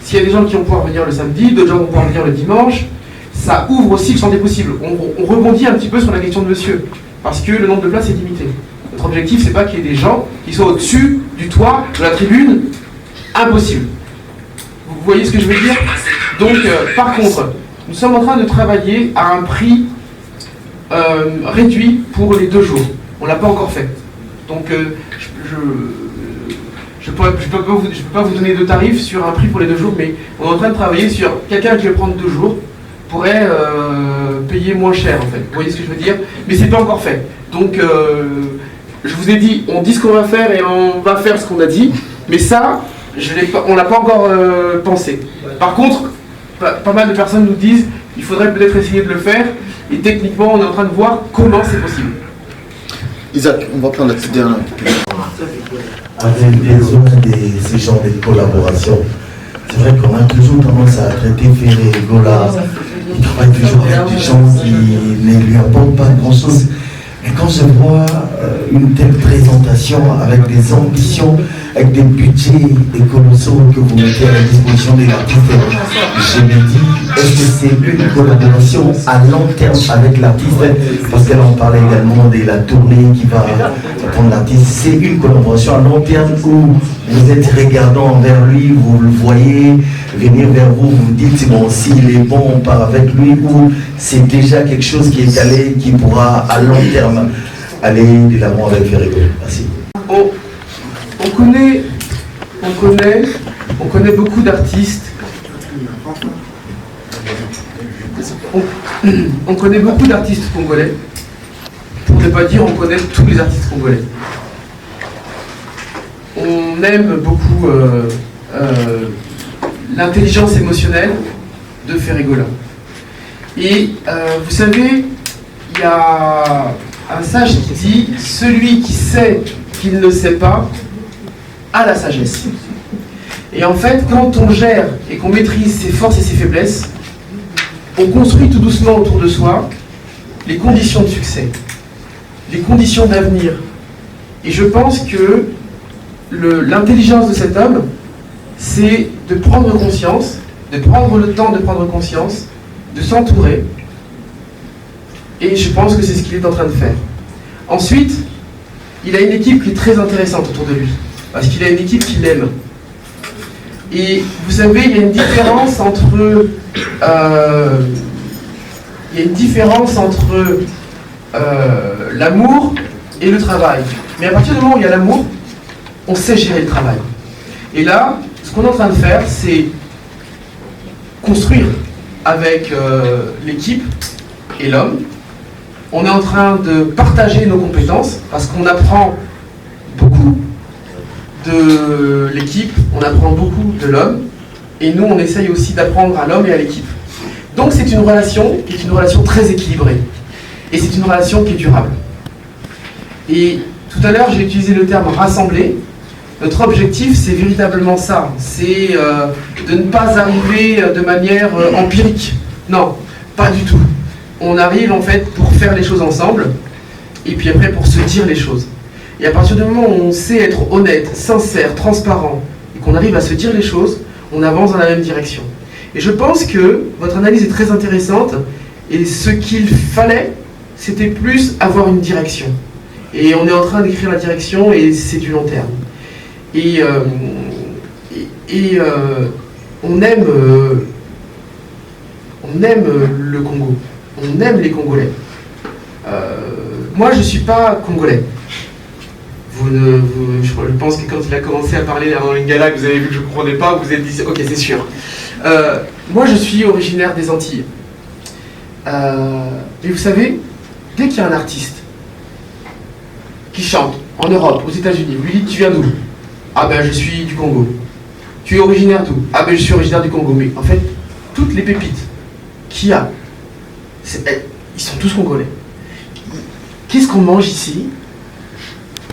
S'il y a des gens qui vont pouvoir venir le samedi, d'autres gens vont pouvoir venir le dimanche, ça ouvre aussi le champ des possibles. On rebondit un petit peu sur la question de monsieur, parce que le nombre de places est limité. Notre objectif, c'est pas qu'il y ait des gens qui soient au-dessus du toit, de la tribune. Impossible. Vous voyez ce que je veux dire? Donc, par contre, nous sommes en train de travailler à un prix réduit pour les 2 jours. On ne l'a pas encore fait. Donc, je peux pas vous donner de tarif sur un prix pour les 2 jours, mais on est en train de travailler sur quelqu'un qui veut prendre 2 jours pourrait payer moins cher en fait. Vous voyez ce que je veux dire? Mais c'est pas encore fait. Donc, je vous ai dit, on dit ce qu'on va faire et on va faire ce qu'on a dit, mais ça, on l'a pas encore pensé. Par contre, pas mal de personnes nous disent, il faudrait peut-être essayer de le faire, et techniquement, on est en train de voir comment c'est possible. Isaac, on va prendre la petite dernière. avait besoin de ce genre de collaboration. C'est vrai qu'on a toujours tendance à traiter Ferregola, il travaille toujours avec des gens qui ne lui apportent pas grand-chose. Mais quand je vois une telle présentation avec des ambitions, avec des budgets colossaux que vous mettez à la disposition des artistes, je me dis, est-ce que c'est une collaboration à long terme avec l'artiste? Parce qu'elle en parlait également de la tournée qui va prendre l'artiste. C'est une collaboration à long terme où vous êtes regardant envers lui, vous le voyez venir vers vous, vous dites, c'est bon, s'il est bon, on part avec lui, ou c'est déjà quelque chose qui est calé, qui pourra à long terme aller de l'avant avec Ferregola. Merci. On connaît beaucoup d'artistes. On connaît beaucoup d'artistes congolais. Pour ne pas dire on connaît tous les artistes congolais. On aime beaucoup l'intelligence émotionnelle de Ferregola. Et vous savez, il y a un sage qui dit « Celui qui sait qu'il ne sait pas a la sagesse ». Et en fait, quand on gère et qu'on maîtrise ses forces et ses faiblesses, on construit tout doucement autour de soi les conditions de succès, les conditions d'avenir. Et je pense que l'intelligence de cet homme, c'est de prendre conscience, de prendre le temps de prendre conscience, de s'entourer. Et je pense que c'est ce qu'il est en train de faire. Ensuite, il a une équipe qui est très intéressante autour de lui, parce qu'il a une équipe qu'il aime. Et vous savez, il y a une différence entre l'amour et le travail. Mais à partir du moment où il y a l'amour, on sait gérer le travail. Et là, ce qu'on est en train de faire, c'est construire avec l'équipe et l'homme. On est en train de partager nos compétences parce qu'on apprend beaucoup de l'équipe, on apprend beaucoup de l'homme, et nous on essaye aussi d'apprendre à l'homme et à l'équipe. Donc c'est une relation qui est une relation très équilibrée, et c'est une relation qui est durable. Et tout à l'heure j'ai utilisé le terme rassembler. Notre objectif c'est véritablement ça, c'est de ne pas arriver de manière empirique. Non, pas du tout. On arrive en fait pour faire les choses ensemble, et puis après pour se dire les choses. Et à partir du moment où on sait être honnête, sincère, transparent, et qu'on arrive à se dire les choses, on avance dans la même direction. Et je pense que votre analyse est très intéressante, et ce qu'il fallait, c'était plus avoir une direction. Et on est en train d'écrire la direction, et c'est du long terme. Et on aime le Congo, on aime les Congolais. Moi, je ne suis pas congolais. Je pense que quand il a commencé à parler en lingala, que vous avez vu que je ne comprenais pas, vous vous êtes dit, ok, c'est sûr. Moi, je suis originaire des Antilles. Et vous savez, dès qu'il y a un artiste qui chante en Europe, aux États-Unis, vous lui dites, tu viens d'où? Ah ben, je suis du Congo. Tu es originaire d'où? Ah ben, je suis originaire du Congo. Mais en fait, toutes les pépites qu'il y a, ils sont tous congolais. Qu'est-ce qu'on mange ici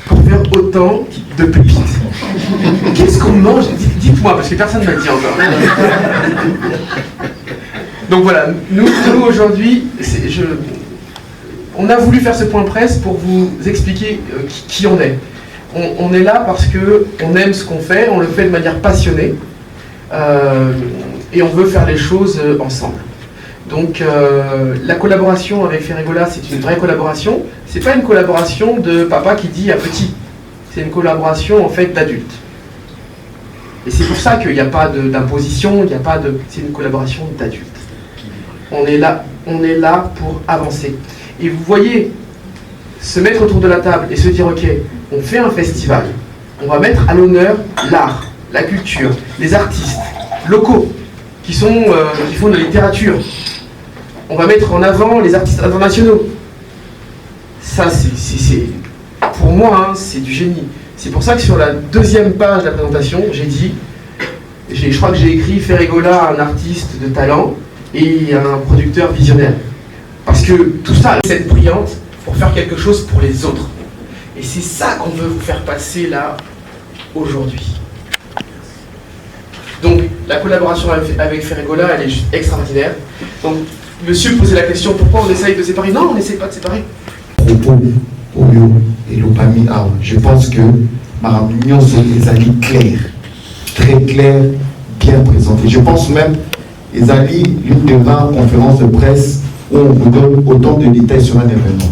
pour faire autant de pépites? Qu'est-ce qu'on mange? Dites-moi, parce que personne ne m'a dit encore. Donc voilà, nous aujourd'hui, on a voulu faire ce point presse pour vous expliquer qui on est. On est là parce qu'on aime ce qu'on fait, on le fait de manière passionnée, et on veut faire les choses ensemble. Donc la collaboration avec Ferregola, c'est une vraie collaboration. C'est pas une collaboration de papa qui dit à petit. C'est une collaboration en fait d'adulte. Et c'est pour ça qu'il n'y a pas d'imposition, c'est une collaboration d'adulte. On est là pour avancer. Et vous voyez, se mettre autour de la table et se dire ok, on fait un festival, on va mettre à l'honneur l'art, la culture, les artistes locaux qui font de la littérature. On va mettre en avant les artistes internationaux. Ça, pour moi, c'est du génie. C'est pour ça que sur la deuxième page de la présentation, je crois que j'ai écrit Ferregola, un artiste de talent et un producteur visionnaire. Parce que tout ça, c'est brillante pour faire quelque chose pour les autres. Et c'est ça qu'on veut vous faire passer là, aujourd'hui. Donc, la collaboration avec Ferregola, elle est juste extraordinaire. Donc, monsieur posait la question, pourquoi on essaye de séparer? Non, on n'essaye pas de séparer. Propos, Oyo et Lopami Awa, je pense que ma réunion, c'est les alliés clairs, très clairs, bien présentés. Je pense même, les alliés, l'une des rares conférences de presse où on vous donne autant de détails sur un événement.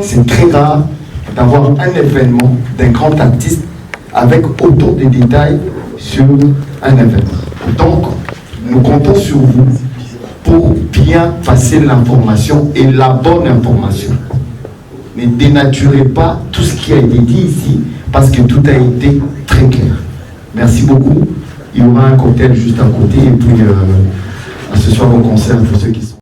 C'est très rare d'avoir un événement d'un grand artiste avec autant de détails sur un événement. Donc, nous comptons sur vous pour bien passer l'information et la bonne information. Ne dénaturez pas tout ce qui a été dit ici parce que tout a été très clair. Merci beaucoup. Il y aura un cocktail juste à côté et puis à ce soir au concert pour ceux qui sont.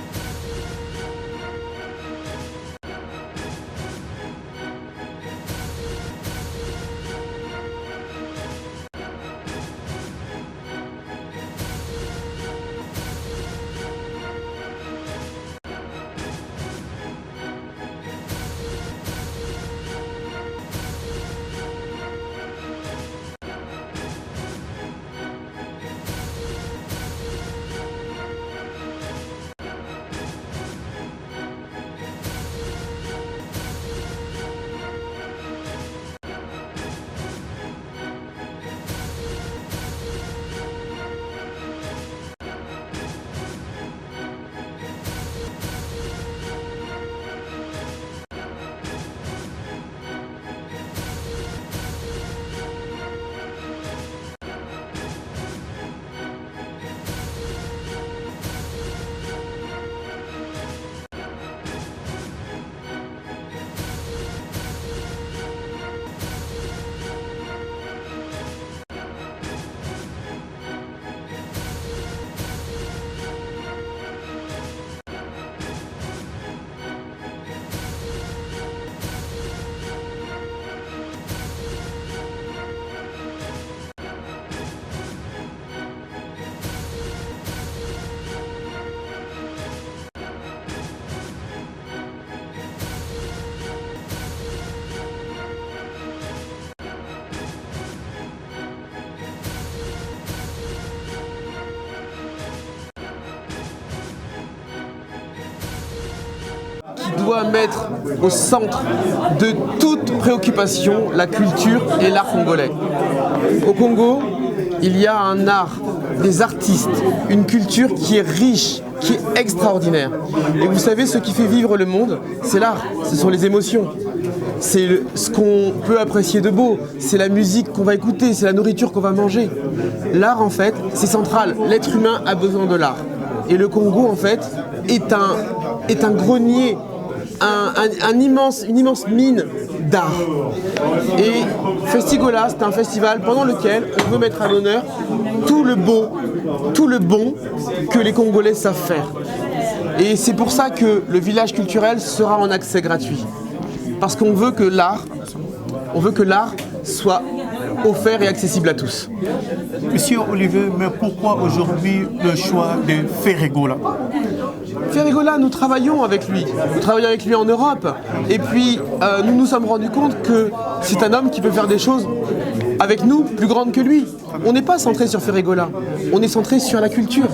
Doit mettre au centre de toute préoccupation la culture et l'art congolais. Au Congo, il y a un art, des artistes, une culture qui est riche, qui est extraordinaire. Et vous savez, ce qui fait vivre le monde, c'est l'art, ce sont les émotions. C'est ce qu'on peut apprécier de beau, c'est la musique qu'on va écouter, c'est la nourriture qu'on va manger. L'art, en fait, c'est central. L'être humain a besoin de l'art. Et le Congo, en fait, est un grenier, une immense mine d'art. Et Festigola, c'est un festival pendant lequel on veut mettre à l'honneur tout le beau, tout le bon que les Congolais savent faire. Et c'est pour ça que le village culturel sera en accès gratuit. Parce qu'on veut que l'art soit offert et accessible à tous. Monsieur Olivier, mais pourquoi aujourd'hui le choix de Ferregola? Ferregola, nous travaillons avec lui. Nous travaillons avec lui en Europe. Et puis, nous nous sommes rendus compte que c'est un homme qui peut faire des choses avec nous plus grandes que lui. On n'est pas centré sur Ferregola. On est centré sur la culture.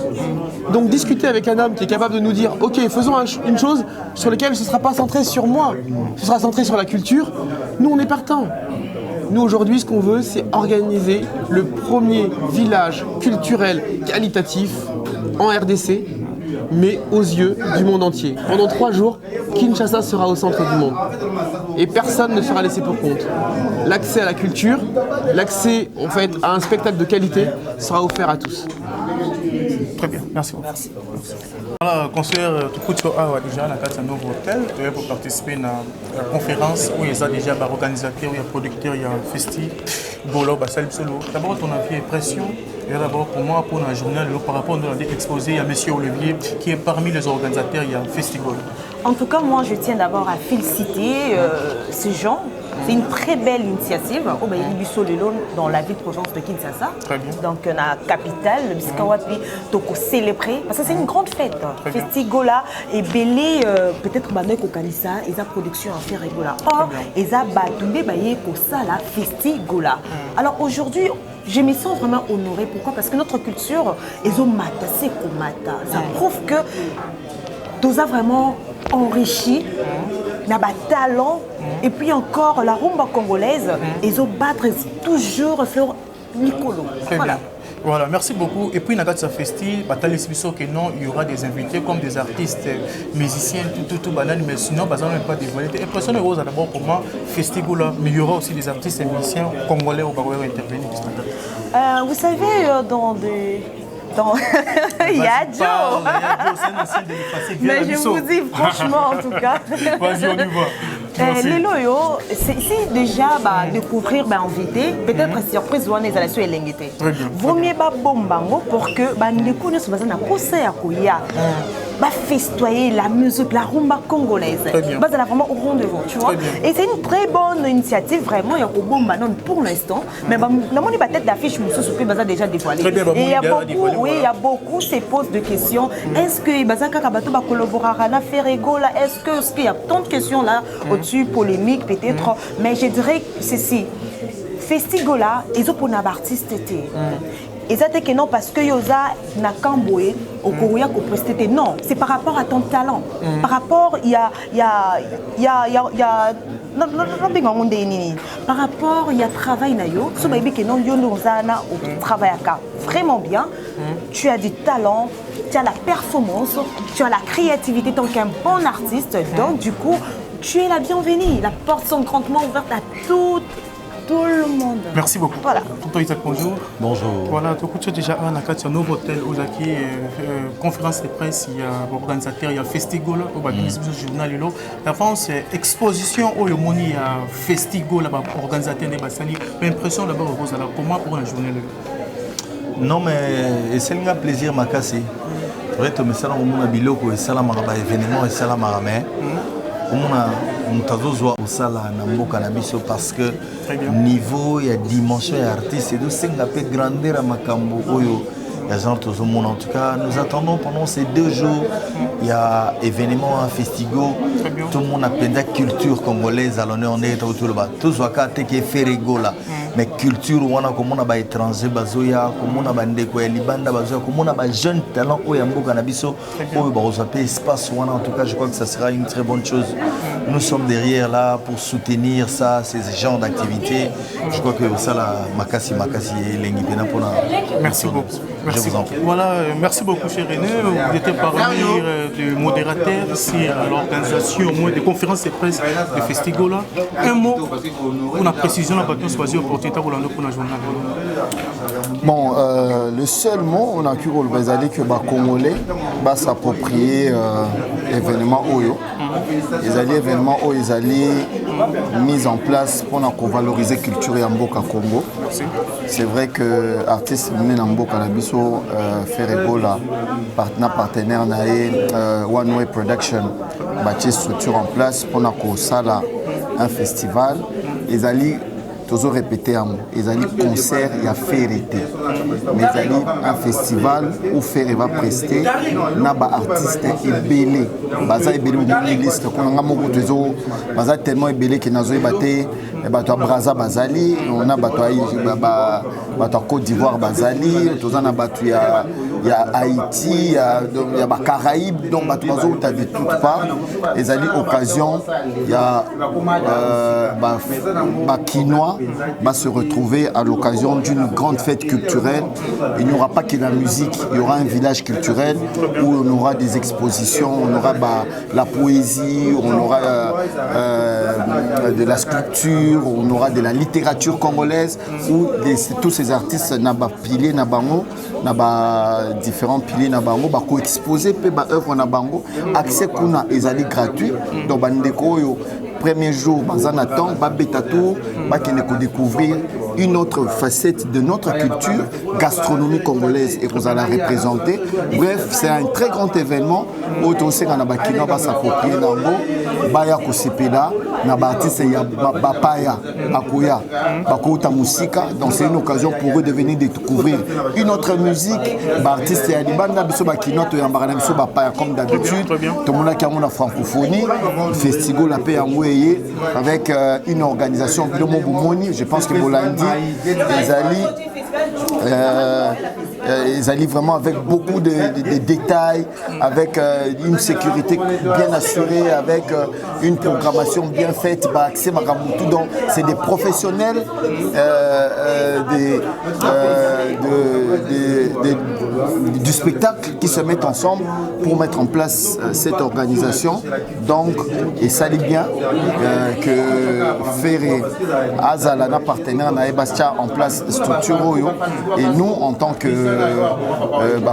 Donc, discuter avec un homme qui est capable de nous dire « Ok, faisons une chose sur laquelle ce ne sera pas centré sur moi. Ce sera centré sur la culture. » Nous, on est partants. Nous, aujourd'hui, ce qu'on veut, c'est organiser le premier village culturel qualitatif en RDC, mais aux yeux du monde entier. Pendant 3 jours, Kinshasa sera au centre du monde. Et personne ne sera laissé pour compte. L'accès à la culture, l'accès en fait, à un spectacle de qualité sera offert à tous. Très bien, merci beaucoup. Voilà, concert Tukutio Awa déjà dans le nouveau hôtel pour participer à la conférence où il y a déjà des organisateurs, il y a producteurs, il y a un festival, Bolo, Bassal Solo. D'abord, ton avis et pression. Et d'abord, pour moi, pour un journal, par rapport à l'exposé, il y a M. Olivier qui est parmi les organisateurs, il y a un festival. En tout cas, moi, je tiens d'abord à féliciter ces gens. C'est une très belle initiative. Oh, ben, il y a dans la ville de province de Kinshasa. Très bien. Donc, la capitale, le Biskawapi, donc célébrer. Parce que c'est une grande fête. Festigola et Belé, peut-être Banoï Kokanissa, et sa production à faire Egola. Or, et ça, Badoumé, Baye, Kosala, Festigola. Alors aujourd'hui, je me sens vraiment honorée. Pourquoi? Parce que notre culture, Ezomata, c'est Komata. Ça prouve que nous avons vraiment enrichi. N'a pas talent et puis encore la rumba congolaise ils ont battre toujours fleur Nicolo. Voilà. Voilà, merci beaucoup. Et puis, dans ce festival, il y aura des invités comme des artistes, musiciens, tout, mais sinon, on ne peut pas dévoiler. Impressionné d'abord comment festival, mais il y aura aussi des artistes et musiciens congolais au Baroua intervenir. Vous savez, il y a Joe. Mais je vous dis franchement, en tout cas. Vas-y, on y va. Les loyaux, si déjà découvrir, inviter, peut-être surprise, on est à la suite de l'engité. Vaut mieux bombango pour que les connaissent à conseil à Kouya. Festoyer la musique, la rumba congolaise. Elle a vraiment au rendez-vous, tu vois. Et c'est une très bonne initiative, vraiment. Il y a au bon pour l'instant. Mais la tête d'affiche, je suis déjà dévoilé. Et il y a beaucoup se posent de questions. Est-ce que Bazaka Kabato va collaborer à Ferregola? Est-ce qu'il y a tant de questions là, au-dessus, polémiques peut-être. Mais je dirais ceci. Festigola, ils ont pour un artiste. Et ça que non parce que Yosa n'a qu'emboué au Korea qu'on presté. Non, c'est par rapport à ton talent. Par rapport, il y a par rapport, il y a travail nayo. Ce baby que non yonozana au travail vraiment bien. Tu as du talent, tu as la performance, tu as la créativité tant qu'un bon artiste. Donc du coup, tu es la bienvenue. La porte sont grandement ouverte à tout le monde. Merci beaucoup. Voilà. Isaac, bonjour. Bonjour. Voilà, tu as déjà un nouveau hôtel où il y a conférence de presse, il y a organisateur, il y a festival, il y a journal. La France, exposition où il y a festival, organisateur, l'impression d'abord, comment pour un journal? Non, mais c'est un plaisir, Makassi. C'est vrai que ça, on a biloko et ça, un événement et ça, on sala na mboka na biso parce que niveau ya dimension ya artiste et de senga pe grandeur à makambo oyo ya genre tout le monde. En tout cas, nous attendons pendant ces 2 jours, il y a événement à Festigo, tout le monde a plein de culture congolaise à l'honneur, on est autour de là. Tout ce qui est fait rigola. Mais culture, on a comme on a étranger, bazoya, comme on a ndeko ya libanda bazoya, comme on a jeune talent au yambo canabiso, au barosape espace en tout cas, je crois que ça sera une très bonne chose. Nous sommes derrière là pour soutenir ça, ces genres d'activités. Je crois que ça la Makassi et l'Engipena pour la. Merci beaucoup. Je vous en prie. Voilà, merci beaucoup, cher René. Vous étiez parmi les modérateurs ici à l'organisation des conférences de presse de Festigola. Un mot pour la précision, la bâton choisi opportunité pour la journée. Bon, le seul mot, on a cru que les Congolais va s'approprier l'événement Oyo. Les événements où ils allaient mis en place pour valoriser la culture et Mboka Congo. C'est vrai que l'artiste Mboka Labiso Ferregola, partenaire One Way Production, bâti structure en place pour un festival. Ils allaient toujours répéter ils allaient concert, il y a Ferreté. Mais ils allaient un festival où Ferre va prester, n'a pas artiste ébélé. Baza ébélé une liste qu'on a beaucoup de gens, baza tellement ébélé que nazo ébaté, bato Braza Bazali, on a bato Côte d'Ivoire Bazali, tous on a bato il y a Haïti, il y a Caraïbes, donc bato bazo t'as de toutes parts. Ils allaient occasion, il y a Quinois va se retrouver à l'occasion d'une grande fête culturelle. Il n'y aura pas que la musique, il y aura un village culturel où on aura des expositions, on aura la poésie, on aura de la sculpture, on aura de la littérature congolaise où tous ces artistes n'ont pas piliers, différents piliers na bango ba ko exposer pe ba œuvre na bango accès kuna ezali gratuit donc bandeko yo premier jour bazana temps ba beta tour ba kene ko découvrir une autre facette de notre culture, gastronomie congolaise, et vous allez la représenter. Bref, c'est un très grand événement. Autosé kana bakina ba s'approprier nango, baya kosepela na artiste ya bapaya akoya bakota musika. Donc c'est une occasion pour eux de venir découvrir une autre musique. Artiste ya libanda biso bakina to yambara na biso bapaya comme d'habitude. Tout le monde qui a la francophonie, festival la paix en Ouéye avec une organisation je pense que Bolandi, ils allient vraiment avec beaucoup de détails, avec une sécurité bien assurée, avec une programmation bien faite, accès Magamutu. Donc c'est des professionnels du spectacle qui se mettent ensemble pour mettre en place cette organisation. Donc, et ça dit bien que Ferré Azalana partenaire na Ebastia en place structure et nous en tant que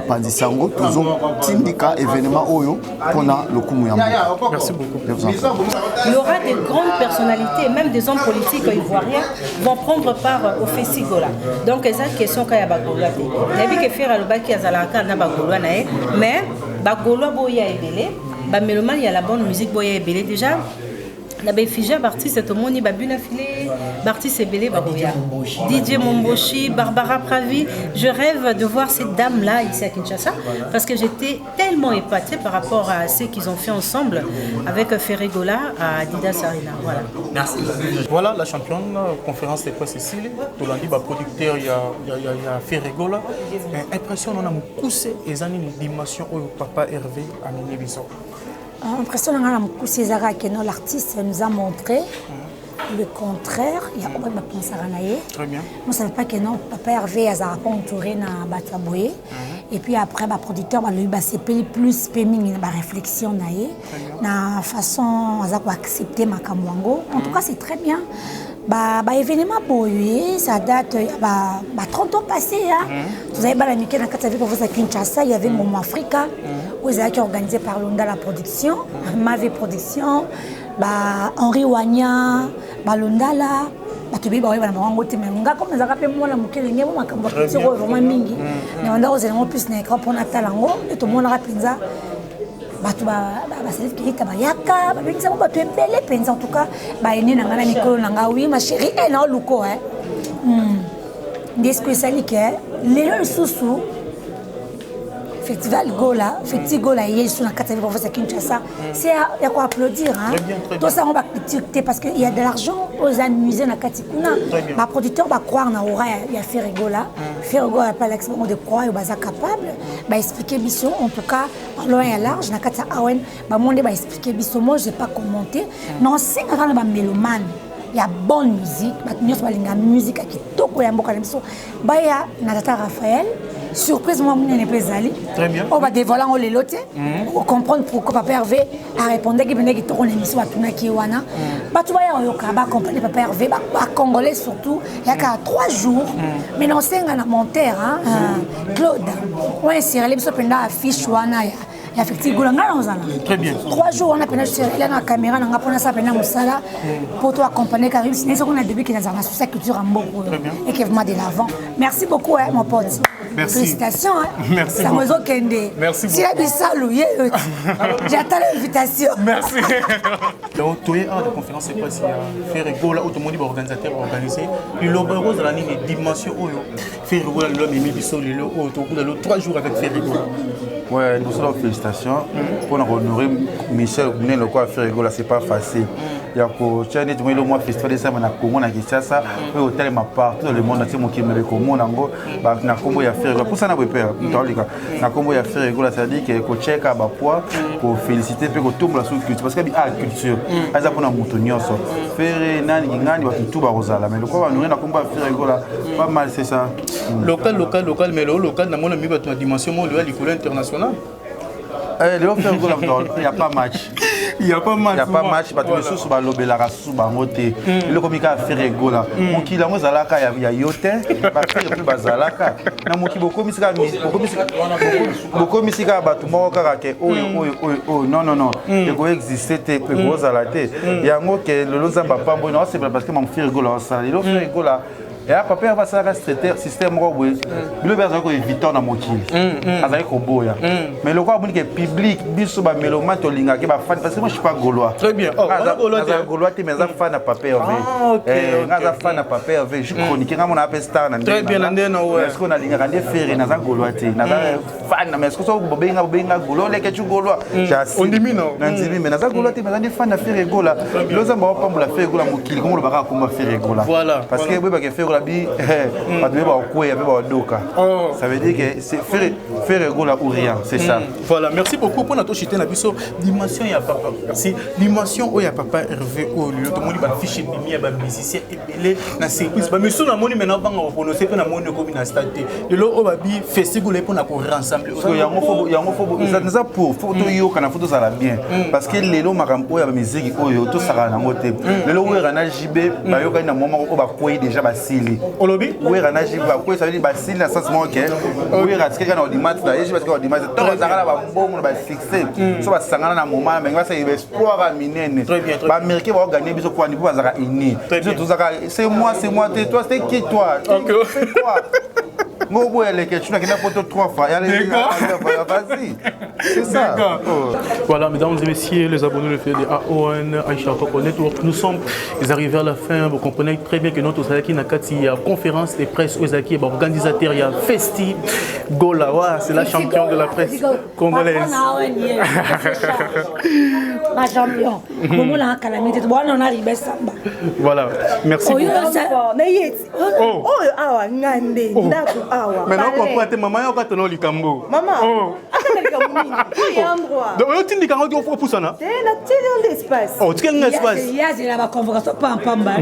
Pandisango toujours Tindika événement Oyo pour le Koumuyambo. Merci beaucoup. Il y aura des grandes personnalités, même des hommes politiques ivoiriens vont prendre part au festival. Donc les questions qu'il y a Bagoloa, il y a que faire à l'obaki Azalaka na Bagoloa nae, mais Bagoloa boya ebele, ba mélomane il y a la bonne musique boya ebele déjà. La Béfigé, artiste, tout le monde, Babuna Filé, artiste Ebele, Baboya. Didier Momboshi, Barbara Pravi. Je rêve de voir cette dame-là ici à Kinshasa parce que j'étais tellement épatée par rapport à ce qu'ils ont fait ensemble avec Ferregola à Adidas Arena. Voilà. Merci. Voilà la championne, conférence de presse ici. Tout le monde, producteur, il y a Ferregola. Impression, on a poussé et on a une dimension où papa Hervé a mené Bison. L'impression que l'artiste nous a montré le contraire. Il y a pas de pensée à Ranaye. Très bien. Moi, je ne savais pas que non, papa Hervé a entouré dans Bataboye. Et puis après, le producteur a plus péming dans la réflexion, dans la façon d'accepter ma Kamwango. En tout cas, c'est très bien. Événement boyé, ça date 30 ans passés. Vous avez la Mickey à Kinshasa, il y avait Momo Africa, où ils étaient organisés par l'Onda la production, Mavé Production, Henri Wanya, Londala. Tu peux voir comme nous avons moi la Mouké, les gens qui ont vraiment mingi. Nous avons des éléments plus nécro pour Natalango, et tout le monde a pinza. Batu baselif kirita bayaka babinisa batu ebele penza en tout cas ene nanga na mikolo nanga oui ma chérie na luko des spécialistes que les sous festival Gola hier sur la cathédrale professeur Kinshasa c'est à quoi applaudir tout ça on va critiquer parce qu'il y a de l'argent aux amusés na katikuna ma producteur va croire na aura il y a Ferregola pas l'expérience de croire et baza capable expliquer biso en tout cas loin et large na kata awen monde expliquer biso moi j'ai pas commenté non c'est quand ba mélomane il y a bonne musique la musique qui toko ya mboka biso ya na tata Raphaël surprise moi mon épezali très bien on va dévoiler on les loter pour comprendre pourquoi papa Hervé a répondu que venait qui tourne l'émission à tuna ki wana tu vas y okaba comprendre papa Hervé congolais surtout il y a 3 jours mais non c'est un monteur Claude on insérer les biso penda affiche wana ya effectivement très bien 3 jours on a peine sur la caméra na pona ça pena musala pour toi accompagner Karim sinon on a début qui dans sa culture en beaucoup et qui vraiment de l'avant merci beaucoup mon pote. Merci. Félicitations. Merci. Ça me Kende. Merci beaucoup. Si la bisalouye, j'attends l'invitation. Merci. Donc, tu es en conférence de presse, Ferregola, tout le monde est organisateur organisé. Le rose de l'année des dimensions où Ferregola, l'homme est mis du sol, le 3 jours avec Ferregola. Ouais, nous sommes félicitations pour honorer Michel le quoi Ferregola, c'est pas facile. Il y a Chani, tu le mois festival de ça, na Congo na Kinshasa, au hôtel ma partout dans le monde, c'est mon qui me Congo nango, na Congo ya Ferregola. Pour ça na peur, na Congo ya Ferregola, ça dit que ko cheka ba poids pour féliciter puis ko tombe la sous culture parce que a culture. Aza pour na mutu nyonso. Ferre nani ngani wa tout ba rozala, mais le quoi honorer na Congo Ferregola, pas mal c'est ça. Local mais le local na mon ami ba dimension mo le l'école internationale. Le Ferregola il y a pas match. Il n'y a pas match, parce que les sous sont lobés la sous bamoté. Le comica Ferregola. Mon qui la mozalaka il y a yote, ba faire plus bazalaka. Na mon qui beaucoup misika batu moka ke non. Il faut exister te gozalate. Il y a ngo que le lonza ba pambo non c'est parce que mon Ferregola ça. Le Ferregola Et là, papa va ça rester système robot. Le besoin qu'on évite dans mon kill. Avec robot. Mais le quoi que public, biso ba mélomane to linga ke ba fan parce que moi je suis pas gaulois. Très bien. Oh, gaulois mais ça fan à papa Hervé. Ngaza fan à papa Hervé. Je chronique nga mon appel star na. Très bien ndeno ouais. Est-ce qu'on a linga rande ferré na za gaulois te. Na fan mais est-ce que ça bobenga gaulois les que tu gaulois. On dit non. Nanzimi mais na za gaulois te mais za fan à ferré gaulois. Loza ba pambola ferré gaulois mokili comme le baka komba ferré gaulois. Voilà. Parce que we ba ke ferré gaulois bi ba de ba okwe ba doka. Ça veut dire que c'est ferré gaulois ou rien, c'est ça. Voilà, merci beaucoup pour notre chité na biso dimension ya papa. Merci. Dimension o ya papa Hervé o le to moni ba fiche bimi ya ba musicien ebele na surprise. Ba miso na moni maintenant banga o prononcer pe na moni ko bina stade. Le lo o ba bi festival pour na ko ensemble. Parce que yango fobo ça pour photo yo kana photo ça la bien parce que lelo makambo ya ba musique oyo to sara na ngote. Lelo o era na jibe ba yo kana moment o ba koyi déjà ba sili. Olobi o era na jibe ba koyi ça veut dire ba sili na sens moi que o era tika na audimat na yeji parce que audimat to sara ba mbongo ba succès so ba sangana na moment mais ça il explorer à minene ba américain va gagner biso kwa niveau bazaka ini biso tozaka c'est moi toi c'est qui toi c'est quoi Ngobo elle que tu n'as qu'une photo 3 fois vas-y c'est ça. Voilà mesdames et messieurs les abonnés de AON Aïcha Okoko Network, nous sommes arrivés à la fin. Vous comprenez très bien que notre Ozaki Nakati il y a conférence de presse Ozaki et organisateur il y a Festi Gola, c'est la championne de la presse congolaise. Ma champion. Voilà, merci beaucoup. Maintenant on comprend maman yo katano likambo. Maman. Oh. Donc on tindi kango ko pusana. La télé l'espace. Oh, tu quel espace? Il y a la convocation pas en pamba.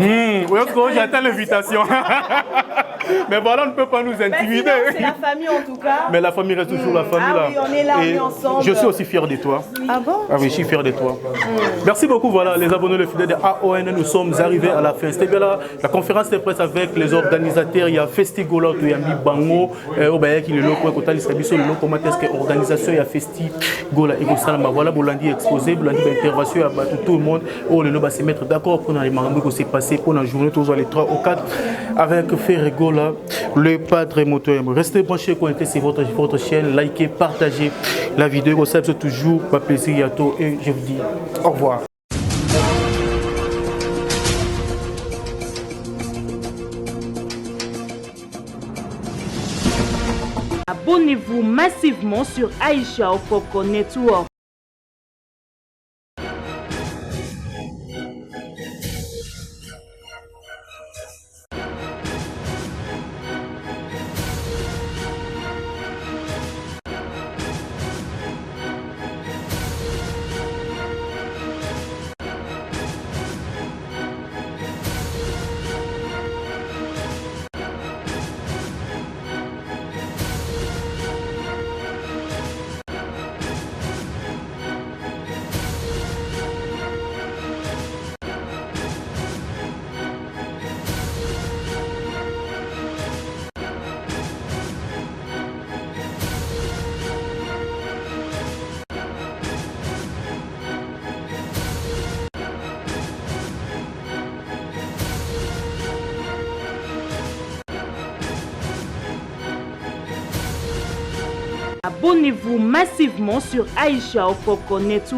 J'attends l'invitation. Mais voilà, on ne peut pas nous intimider. C'est la famille en tout cas. Mais la famille reste toujours la famille là. Ah oui, on est là, on est ensemble. Je suis aussi fier de toi. Ah bon? Ah oui, je suis fier de toi. Merci beaucoup, voilà, les abonnés, les fidèles de AON, nous sommes arrivés à la fin. C'était bien là, la conférence de presse avec les organisateurs. Il y a Festigola, il y a Mibango, qui est le loco, le loco, est-ce que l'organisation il y a Festigola et Gosalama. Voilà, Bolandi exposé, Bolandi intervention, il y a tout le monde. Oh, le va se mettre d'accord pour les marabouts qui s'est passé pour la journée, tous les 3 ou 4 avec Ferregola, le padre moteur. Restez branchés, connectés sur votre chaîne, likez, partagez la vidéo. C'est toujours pas plaisir à tout et je vous dis au revoir. Abonnez-vous massivement sur Aïcha Okoko Network. Abonnez-vous massivement sur Aïcha Okoko Network.